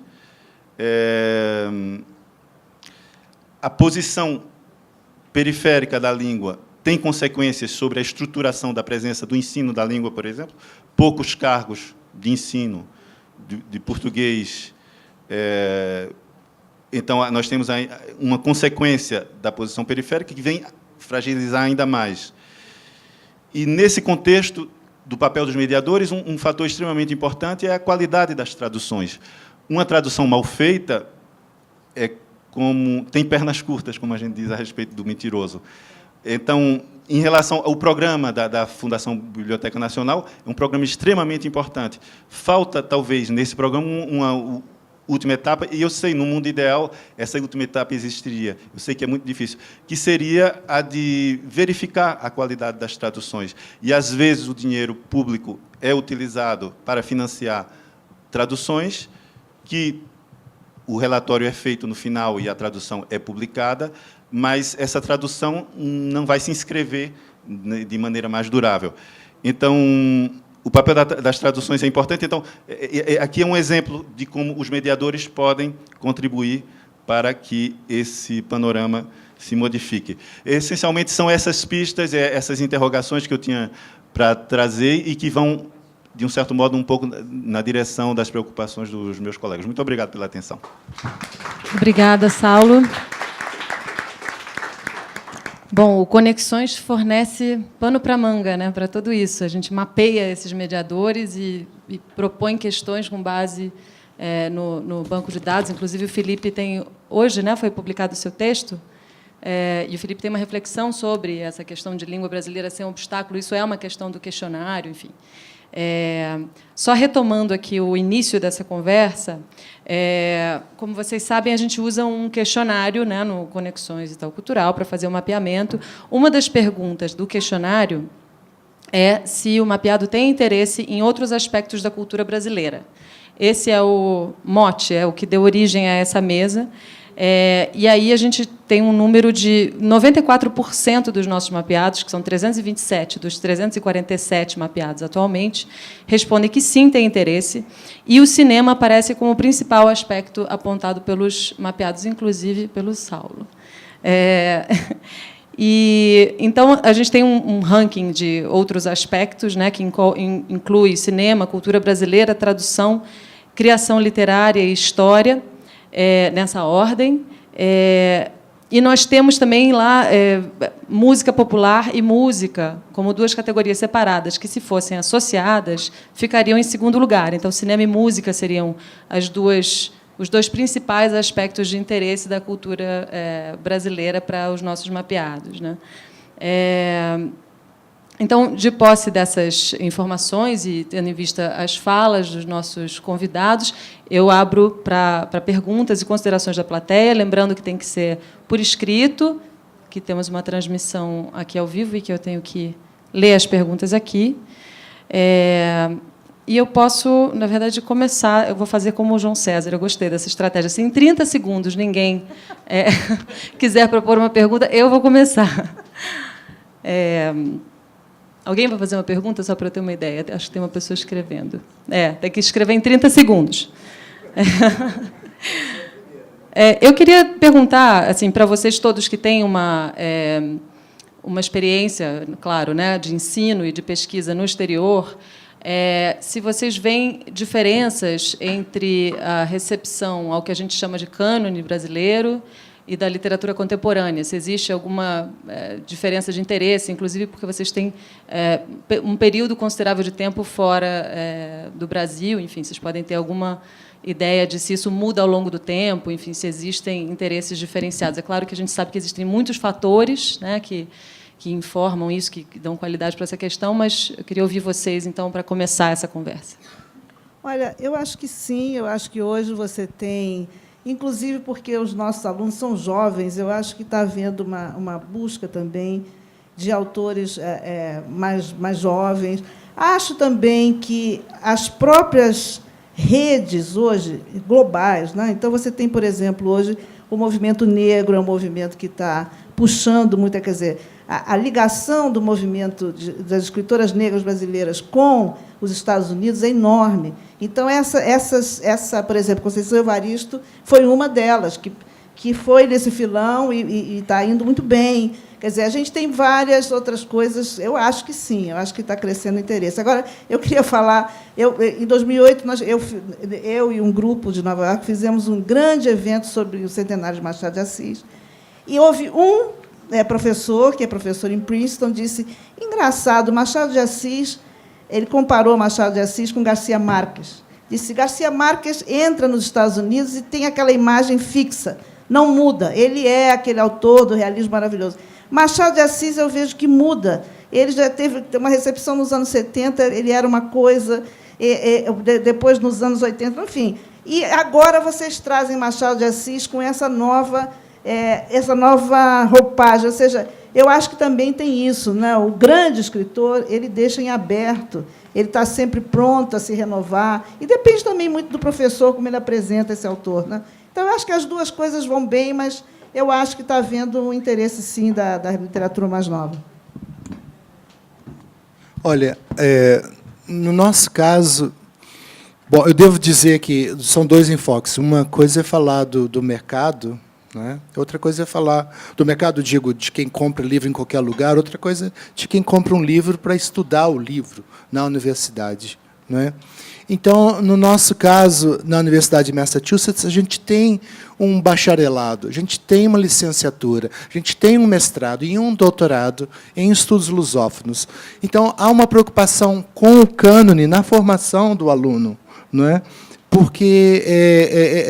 A posição periférica da língua tem consequências sobre a estruturação da presença do ensino da língua, por exemplo. Poucos cargos de ensino de português. Então, nós temos uma consequência da posição periférica que vem fragilizar ainda mais. E, nesse contexto do papel dos mediadores, um fator extremamente importante é a qualidade das traduções. Uma tradução mal feita tem pernas curtas, como a gente diz a respeito do mentiroso. Então, em relação ao programa da Fundação Biblioteca Nacional, é um programa extremamente importante. Falta, talvez, nesse programa, uma última etapa, e eu sei, no mundo ideal, essa última etapa existiria. Eu sei que é muito difícil, que seria a de verificar a qualidade das traduções. E, às vezes, o dinheiro público é utilizado para financiar traduções que o relatório é feito no final e a tradução é publicada, mas essa tradução não vai se inscrever de maneira mais durável. Então, o papel das traduções é importante. Então, aqui é um exemplo de como os mediadores podem contribuir para que esse panorama se modifique. Essencialmente, são essas pistas, essas interrogações que eu tinha para trazer e que vão, de um certo modo, um pouco na direção das preocupações dos meus colegas. Muito obrigado pela atenção. Obrigada, Saulo. Bom, o Conexões fornece pano para manga, né, para tudo isso. A gente mapeia esses mediadores e propõe questões com base no banco de dados. Inclusive, o Felipe tem... Hoje, né, foi publicado o seu texto e o Felipe tem uma reflexão sobre essa questão de língua brasileira ser um obstáculo, isso é uma questão do questionário, enfim. Só retomando aqui o início dessa conversa, como vocês sabem, a gente usa um questionário, né, no Conexões Itaú Cultural para fazer o mapeamento. Uma das perguntas do questionário é se o mapeado tem interesse em outros aspectos da cultura brasileira. Esse é o mote, é o que deu origem a essa mesa. E aí a gente tem um número de 94% dos nossos mapeados, que são 327 dos 347 mapeados atualmente, respondem que sim, tem interesse, e o cinema aparece como o principal aspecto apontado pelos mapeados, inclusive pelo Saulo. Então, a gente tem um ranking de outros aspectos, né, que inclui cinema, cultura brasileira, tradução, criação literária e história, nessa ordem. E nós temos também lá música popular e música como duas categorias separadas, que, se fossem associadas, ficariam em segundo lugar. Então, cinema e música seriam os dois principais aspectos de interesse da cultura brasileira para os nossos mapeados, né? Então, de posse dessas informações e tendo em vista as falas dos nossos convidados, eu abro para perguntas e considerações da plateia, lembrando que tem que ser por escrito, que temos uma transmissão aqui ao vivo e que eu tenho que ler as perguntas aqui. E eu posso, na verdade, começar. Eu vou fazer como o João César. Eu gostei dessa estratégia. Se em 30 segundos ninguém quiser propor uma pergunta, eu vou começar. Alguém vai fazer uma pergunta, só para eu ter uma ideia? Acho que tem uma pessoa escrevendo. Tem que escrever em 30 segundos. Eu queria perguntar, assim, para vocês todos que têm uma experiência, claro, né, de ensino e de pesquisa no exterior, se vocês veem diferenças entre a recepção ao que a gente chama de cânone brasileiro e da literatura contemporânea, se existe alguma diferença de interesse, inclusive porque vocês têm um período considerável de tempo fora do Brasil, enfim, vocês podem ter alguma ideia de se isso muda ao longo do tempo, enfim, se existem interesses diferenciados. É claro que a gente sabe que existem muitos fatores, né, que informam isso, que dão qualidade para essa questão, mas eu queria ouvir vocês, então, para começar essa conversa. Olha, eu acho que sim, eu acho que hoje você tem, inclusive porque os nossos alunos são jovens, eu acho que está havendo uma busca também de autores mais jovens. Acho também que as próprias redes hoje globais, né? Então você tem, por exemplo, hoje o movimento negro é um movimento que está puxando muito, quer dizer, a ligação do movimento das escritoras negras brasileiras com os Estados Unidos é enorme. Então, essa, por exemplo, Conceição Evaristo foi uma delas, que foi nesse filão e está indo muito bem. Quer dizer, a gente tem várias outras coisas. Eu acho que sim, eu acho que está crescendo o interesse. Agora, eu queria falar, em 2008, eu e um grupo de Nova York fizemos um grande evento sobre o centenário de Machado de Assis, e houve um professor, que é professor em Princeton, disse, engraçado, Machado de Assis, ele comparou Machado de Assis com Garcia Marques. Disse, Garcia Marques entra nos Estados Unidos e tem aquela imagem fixa, não muda, ele é aquele autor do realismo maravilhoso. Machado de Assis, eu vejo que muda. Ele já teve uma recepção nos anos 70, ele era uma coisa, depois, nos anos 80, enfim. E agora vocês trazem Machado de Assis com essa nova roupagem. Ou seja, eu acho que também tem isso, né? O grande escritor, ele deixa em aberto, ele está sempre pronto a se renovar, e depende também muito do professor, como ele apresenta esse autor, né? Então, eu acho que as duas coisas vão bem, mas eu acho que está havendo um interesse, sim, da literatura mais nova. Olha, no nosso caso, bom, eu devo dizer que são dois enfoques. Uma coisa é falar do mercado, né? Outra coisa é falar do mercado, digo, de quem compra livro em qualquer lugar, outra coisa é de quem compra um livro para estudar o livro na universidade, né? Então, no nosso caso, na Universidade de Massachusetts, a gente tem um bacharelado, a gente tem uma licenciatura, a gente tem um mestrado e um doutorado em estudos lusófonos. Então, há uma preocupação com o cânone na formação do aluno, não é? Porque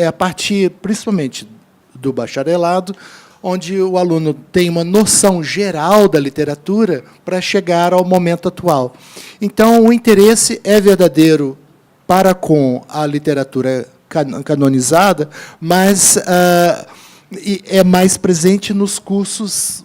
a partir, principalmente, do bacharelado, onde o aluno tem uma noção geral da literatura para chegar ao momento atual. Então, o interesse é verdadeiro para com a literatura canonizada, mas é mais presente nos cursos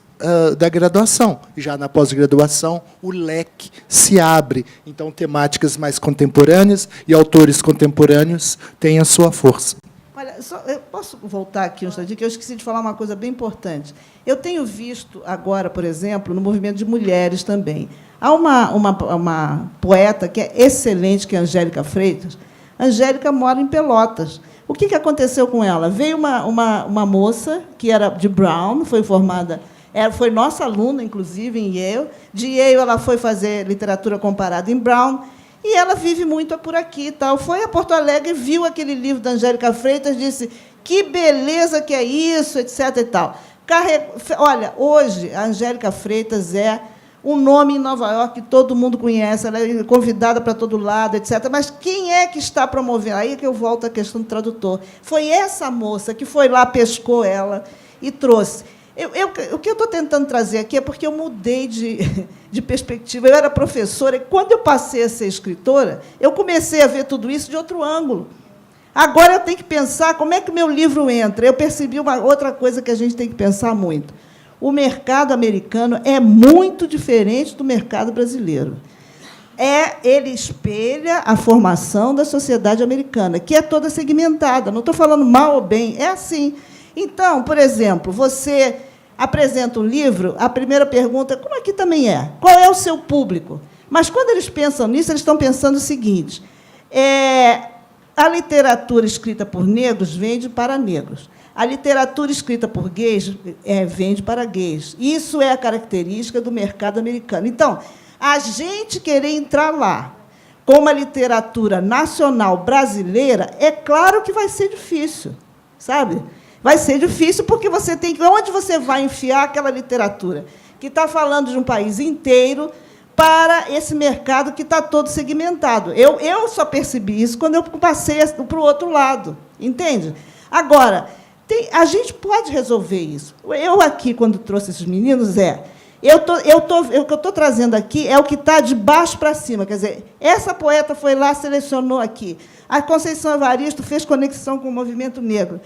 da graduação. Já na pós-graduação, o leque se abre. Então, temáticas mais contemporâneas e autores contemporâneos têm a sua força. Olha, eu posso voltar aqui um instantinho, que eu esqueci de falar uma coisa bem importante. Eu tenho visto agora, por exemplo, no movimento de mulheres também. Há uma poeta que é excelente, que é Angélica Freitas. Angélica mora em Pelotas. O que aconteceu com ela? Veio uma moça, que era de Brown, foi formada... Ela foi nossa aluna, inclusive, em Yale. De Yale, ela foi fazer literatura comparada em Brown. E ela vive muito por aqui. Tal. Foi a Porto Alegre, viu aquele livro da Angélica Freitas, disse que beleza que é isso, etc. E tal. Olha, hoje, a Angélica Freitas é um nome em Nova York que todo mundo conhece, ela é convidada para todo lado, etc. Mas quem é que está promovendo? Aí é que eu volto à questão do tradutor. Foi essa moça que foi lá, pescou ela e trouxe. O que eu estou tentando trazer aqui é porque eu mudei de perspectiva. Eu era professora, e, quando eu passei a ser escritora, eu comecei a ver tudo isso de outro ângulo. Agora eu tenho que pensar como é que o meu livro entra. Eu percebi uma outra coisa que a gente tem que pensar muito. O mercado americano é muito diferente do mercado brasileiro. Ele espelha a formação da sociedade americana, que é toda segmentada. Não estou falando mal ou bem, é assim. Então, por exemplo, você apresenta um livro, a primeira pergunta, como aqui também é, qual é o seu público? Mas, quando eles pensam nisso, eles estão pensando o seguinte, a literatura escrita por negros vende para negros. A literatura escrita por gays vende para gays. Isso é a característica do mercado americano. Então, a gente querer entrar lá com uma literatura nacional brasileira, é claro que vai ser difícil, sabe? Vai ser difícil porque você tem que... Onde você vai enfiar aquela literatura que está falando de um país inteiro para esse mercado que está todo segmentado? Eu só percebi isso quando eu passei para o outro lado, entende? Agora, a gente pode resolver isso. Eu aqui, quando trouxe esses meninos, o que eu estou trazendo aqui é o que está de baixo para cima. Quer dizer, essa poeta foi lá, selecionou aqui. A Conceição Evaristo fez conexão com o movimento negro.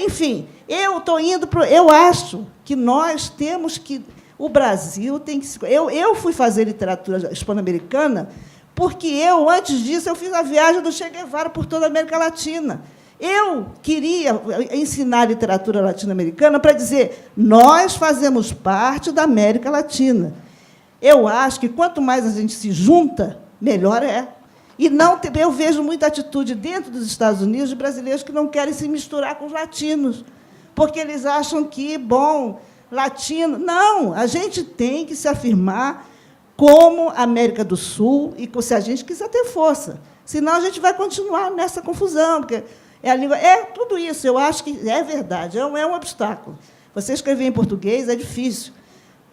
Enfim, eu estou indo para... Eu acho que nós temos que... O Brasil tem que... Eu fui fazer literatura hispano-americana porque antes disso, eu fiz a viagem do Che Guevara por toda a América Latina. Eu queria ensinar literatura latino-americana para dizer nós fazemos parte da América Latina. Eu acho que, quanto mais a gente se junta, melhor é. E não, eu vejo muita atitude dentro dos Estados Unidos de brasileiros que não querem se misturar com os latinos, porque eles acham que, latino... Não, a gente tem que se afirmar como América do Sul, e se a gente quiser ter força. Senão, a gente vai continuar nessa confusão, porque a língua... tudo isso, eu acho que é verdade, é um obstáculo. Você escrever em português é difícil.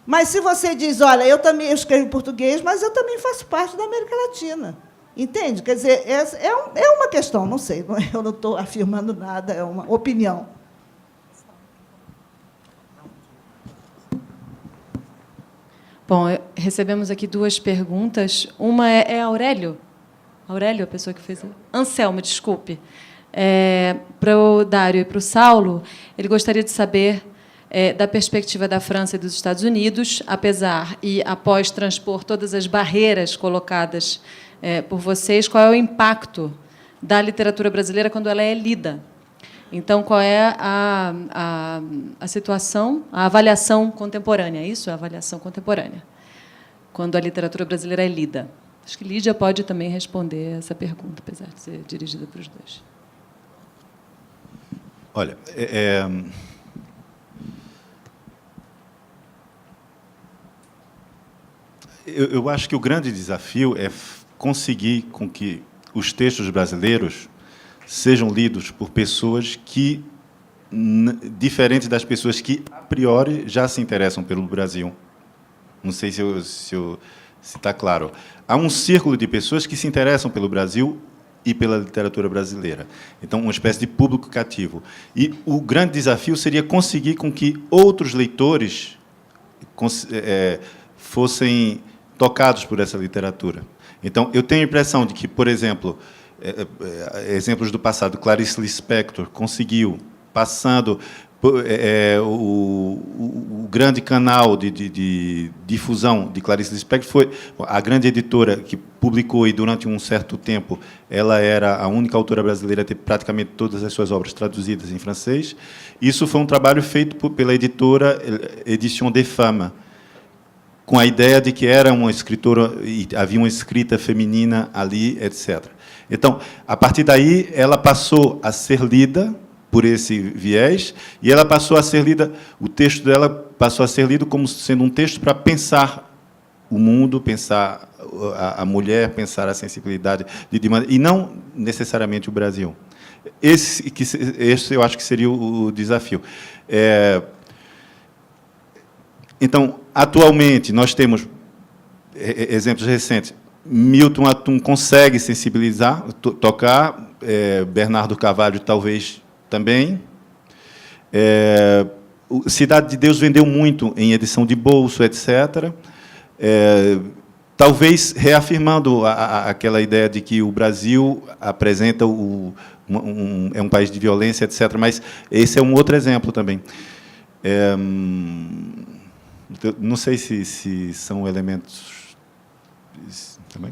Mas, se você diz, olha, eu também escrevo em português, mas eu também faço parte da América Latina. Entende? Quer dizer, é uma questão, não sei, eu não estou afirmando nada, é uma opinião. Bom, recebemos aqui duas perguntas. Uma é Aurélio. Aurélio, a pessoa que fez... Anselmo, desculpe. Para o Dário e para o Saulo, ele gostaria de saber, da perspectiva da França e dos Estados Unidos, apesar e após transpor todas as barreiras colocadas por vocês, qual é o impacto da literatura brasileira quando ela é lida? Então, qual é a situação, a avaliação contemporânea? Isso é a avaliação contemporânea, quando a literatura brasileira é lida. Acho que Lídia pode também responder essa pergunta, apesar de ser dirigida para os dois. Olha, eu acho que o grande desafio é conseguir com que os textos brasileiros sejam lidos por pessoas que, diferentes das pessoas que, a priori, já se interessam pelo Brasil. Não sei se está claro. Há um círculo de pessoas que se interessam pelo Brasil e pela literatura brasileira. Então, uma espécie de público cativo. E o grande desafio seria conseguir com que outros leitores fossem tocados por essa literatura. Então, eu tenho a impressão de que, por exemplo, exemplos do passado, Clarice Lispector conseguiu, passando o grande canal de difusão de Clarice Lispector foi a grande editora que publicou, e durante um certo tempo ela era a única autora brasileira a ter praticamente todas as suas obras traduzidas em francês. Isso foi um trabalho feito pela editora Éditions des Femmes, com a ideia de que era uma escritora e havia uma escrita feminina ali, etc. Então, a partir daí, ela passou a ser lida por esse viés, e ela passou a ser lida, o texto dela passou a ser lido como sendo um texto para pensar o mundo, pensar a mulher, pensar a sensibilidade e não necessariamente o Brasil. Esse eu acho que seria o desafio. Então, atualmente, nós temos exemplos recentes. Milton Atum consegue sensibilizar, tocar, Bernardo Carvalho talvez também. Cidade de Deus vendeu muito em edição de bolso, etc. Talvez reafirmando aquela ideia de que o Brasil apresenta é um país de violência, etc. Mas esse é um outro exemplo também. Não sei se são elementos também.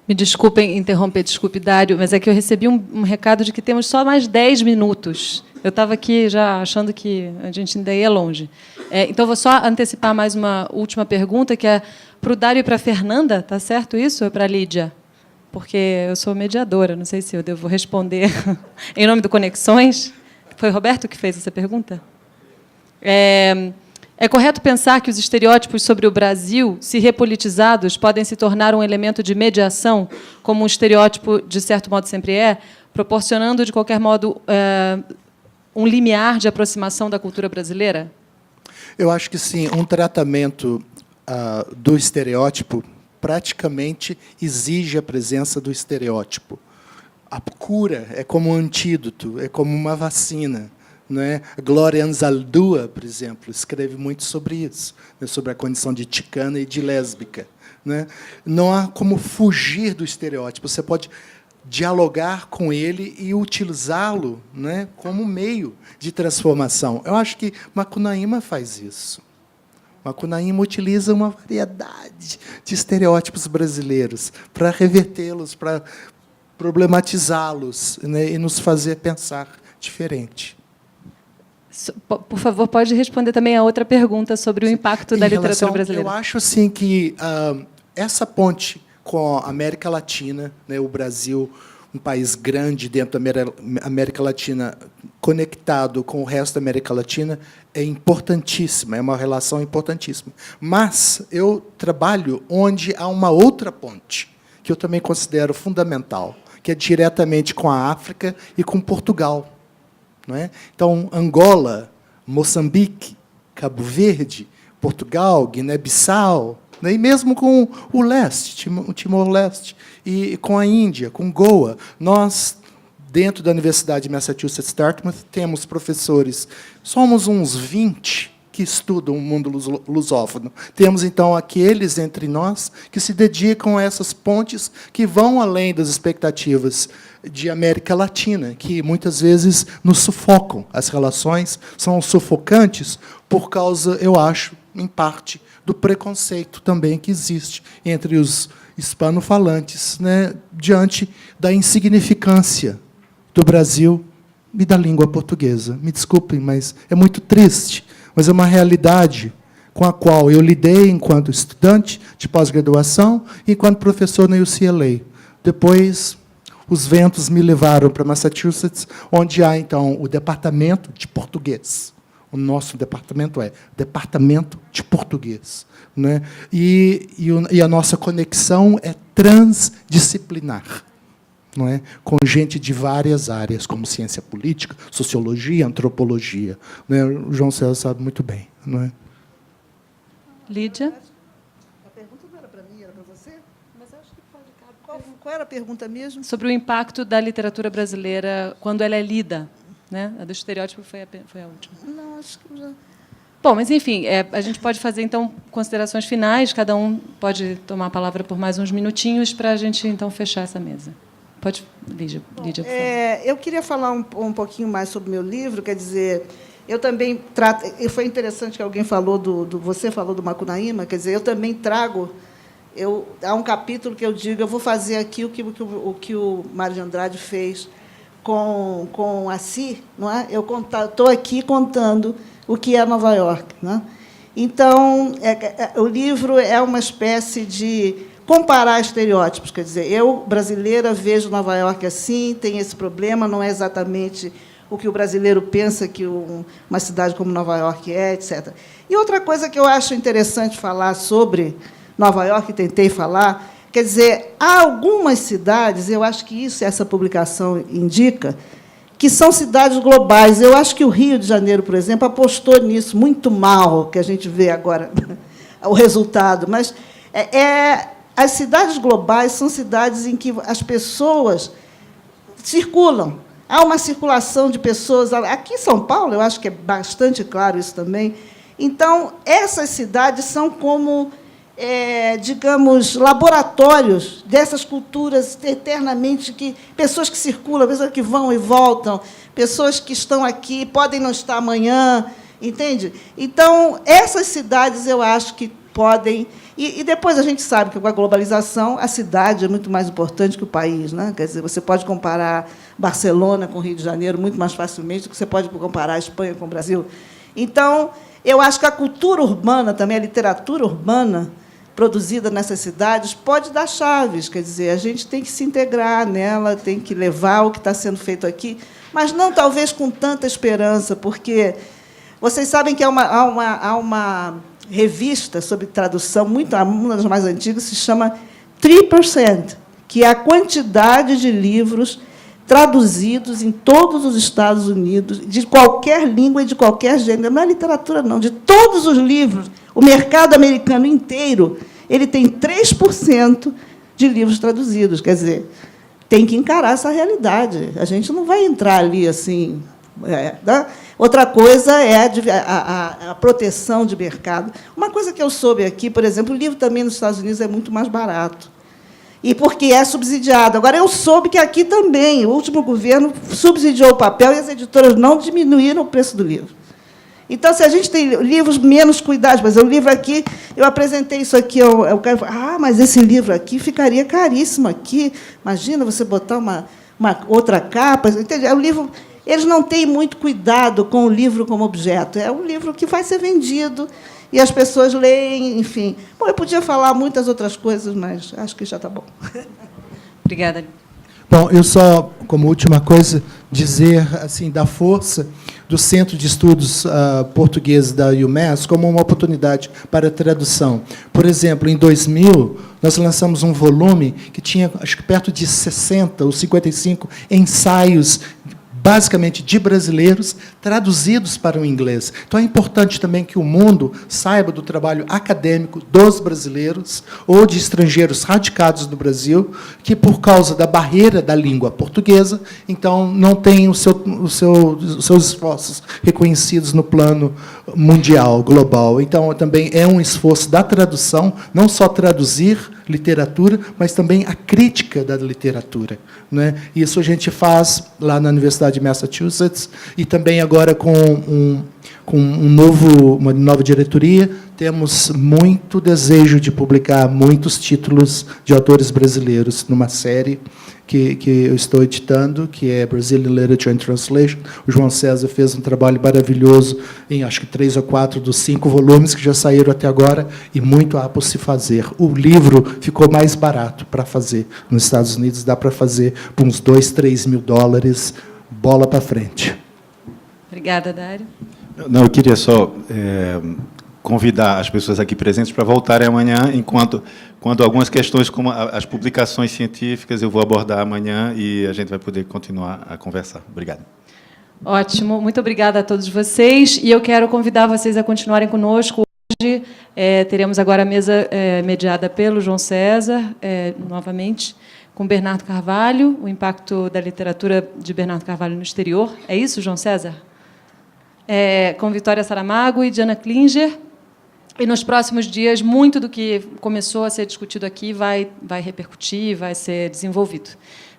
Me desculpem interromper, desculpe, Dário, mas é que eu recebi um recado de que temos só mais 10 minutos. Eu estava aqui já achando que a gente ainda ia longe. Então, vou só antecipar mais uma última pergunta, que é para o Dário e para a Fernanda, tá certo isso? Ou é para a Lídia? Porque eu sou mediadora, não sei se eu devo responder em nome do Conexões. Foi o Roberto que fez essa pergunta? É correto pensar que os estereótipos sobre o Brasil, se repolitizados, podem se tornar um elemento de mediação, como um estereótipo, de certo modo, sempre é, proporcionando, de qualquer modo, um limiar de aproximação da cultura brasileira? Eu acho que sim. Um tratamento do estereótipo praticamente exige a presença do estereótipo. A cura é como um antídoto, é como uma vacina. Não é? Glória Anzaldúa, por exemplo, escreve muito sobre isso, né? Sobre a condição de ticana e de lésbica. Né? Não há como fugir do estereótipo. Você pode dialogar com ele e utilizá-lo, né, como meio de transformação. Eu acho que Macunaíma faz isso. Macunaíma utiliza uma variedade de estereótipos brasileiros para revertê-los, para problematizá-los, né, e nos fazer pensar diferente. Por favor, pode responder também a outra pergunta sobre o impacto da literatura brasileira. Eu acho assim que essa ponte com a América Latina, né, o Brasil, um país grande dentro da América Latina, conectado com o resto da América Latina, é importantíssima, é uma relação importantíssima. Mas eu trabalho onde há uma outra ponte, que eu também considero fundamental, que é diretamente com a África e com Portugal. Não é? Então, Angola, Moçambique, Cabo Verde, Portugal, Guiné-Bissau, né? E mesmo com o leste, o Timor-Leste, e com a Índia, com Goa. Nós, dentro da Universidade de Massachusetts Dartmouth, temos professores, somos uns 20 que estudam o mundo lusófono. Temos, então, aqueles entre nós que se dedicam a essas pontes que vão além das expectativas de América Latina, que muitas vezes nos sufocam. As relações são sufocantes por causa, eu acho, em parte, do preconceito também que existe entre os hispanofalantes, né, diante da insignificância do Brasil e da língua portuguesa. Me desculpem, mas é muito triste, mas é uma realidade com a qual eu lidei enquanto estudante de pós-graduação e enquanto professor na UCLA. Depois, os ventos me levaram para Massachusetts, onde há, então, o departamento de português. O nosso departamento é Departamento de Português. Né? E a nossa conexão é transdisciplinar, não é? Com gente de várias áreas, como ciência política, sociologia, antropologia. Né? O João César sabe muito bem. Não é? Lídia? A pergunta não era para mim, era para você? Mas acho que pode caber. Qual Qual era a pergunta mesmo? Sobre o impacto da literatura brasileira quando ela é lida, né? A do estereótipo foi a última. Não, acho que já... Bom, mas, enfim, a gente pode fazer, então, considerações finais. Cada um pode tomar a palavra por mais uns minutinhos para a gente, então, fechar essa mesa. Pode, Lídia, por favor. Eu queria falar um pouquinho mais sobre o meu livro. Quer dizer, eu também trato... Foi interessante que alguém falou você falou do Macunaíma. Quer dizer, eu também trago... há um capítulo que eu digo, eu vou fazer aqui o que o Mário de Andrade fez com a Si, não é? Eu estou aqui contando o que é Nova York, né? Então, o livro é uma espécie de comparar estereótipos. Quer dizer, eu, brasileira, vejo Nova York assim, tem esse problema, não é exatamente o que o brasileiro pensa que uma cidade como Nova York é, etc. E outra coisa que eu acho interessante falar sobre Nova York, tentei falar, quer dizer, há algumas cidades, eu acho que essa publicação indica, que são cidades globais. Eu acho que o Rio de Janeiro, por exemplo, apostou nisso muito mal, que a gente vê agora o resultado. Mas as cidades globais são cidades em que as pessoas circulam. Há uma circulação de pessoas. Aqui em São Paulo, eu acho que é bastante claro isso também. Então, essas cidades são como... digamos, laboratórios dessas culturas eternamente, pessoas que circulam, pessoas que vão e voltam, pessoas que estão aqui, podem não estar amanhã, entende? Então, essas cidades, eu acho que podem... E depois a gente sabe que, com a globalização, a cidade é muito mais importante que o país, né? Quer dizer, você pode comparar Barcelona com o Rio de Janeiro muito mais facilmente do que você pode comparar a Espanha com o Brasil. Então, eu acho que a cultura urbana, também a literatura urbana, produzida nessas cidades, pode dar chaves. Quer dizer, a gente tem que se integrar nela, tem que levar o que está sendo feito aqui, mas não, talvez, com tanta esperança, porque vocês sabem que há uma revista sobre tradução, uma das mais antigas, se chama 3%, que é a quantidade de livros traduzidos em todos os Estados Unidos, de qualquer língua e de qualquer gênero. Não é literatura, não, de todos os livros. O mercado americano inteiro, ele tem 3% de livros traduzidos. Quer dizer, tem que encarar essa realidade. A gente não vai entrar ali assim... Né? Outra coisa é a proteção de mercado. Uma coisa que eu soube aqui, por exemplo, o livro também nos Estados Unidos é muito mais barato. E porque é subsidiado. Agora, eu soube que aqui também, o último governo subsidiou o papel e as editoras não diminuíram o preço do livro. Então, se a gente tem livros menos cuidados, mas o livro aqui, eu apresentei isso aqui, o cara falou, mas esse livro aqui ficaria caríssimo aqui. Imagina você botar uma outra capa. Entende? O livro, eles não têm muito cuidado com o livro como objeto. É um livro que vai ser vendido e as pessoas leem, enfim. Bom, eu podia falar muitas outras coisas, mas acho que já está bom. Obrigada. Bom, eu só, como última coisa, dizer assim da força do Centro de Estudos Portugueses da UMass como uma oportunidade para tradução. Por exemplo, em 2000, nós lançamos um volume que tinha, acho que perto de 60 ou 55 ensaios, basicamente de brasileiros, traduzidos para o inglês. Então, é importante também que o mundo saiba do trabalho acadêmico dos brasileiros ou de estrangeiros radicados no Brasil, que, por causa da barreira da língua portuguesa, então, não têm os seus esforços reconhecidos no plano mundial, global. Então, também é um esforço da tradução, não só traduzir literatura, mas também a crítica da literatura, né? Isso a gente faz lá na Universidade de Massachusetts e também agora com uma nova diretoria, temos muito desejo de publicar muitos títulos de autores brasileiros numa série que eu estou editando, que é Brazilian Literature and Translation. O João César fez um trabalho maravilhoso em, acho que 3 ou 4 dos 5 volumes que já saíram até agora, e muito há por se fazer. O livro ficou mais barato para fazer. Nos Estados Unidos dá para fazer por uns $2, $3 mil, bola para frente. Obrigada, Dário. Não, eu queria só convidar as pessoas aqui presentes para voltarem amanhã, quando algumas questões, como as publicações científicas, eu vou abordar amanhã e a gente vai poder continuar a conversar. Obrigado. Ótimo. Muito obrigada a todos vocês. E eu quero convidar vocês a continuarem conosco. Hoje teremos agora a mesa mediada pelo João César, novamente, com Bernardo Carvalho, o impacto da literatura de Bernardo Carvalho no exterior. É isso, João César? Com Vitória Saramago e Diana Klinger. E, nos próximos dias, muito do que começou a ser discutido aqui vai repercutir, vai ser desenvolvido.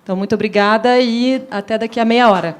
Então, muito obrigada e até daqui a meia hora.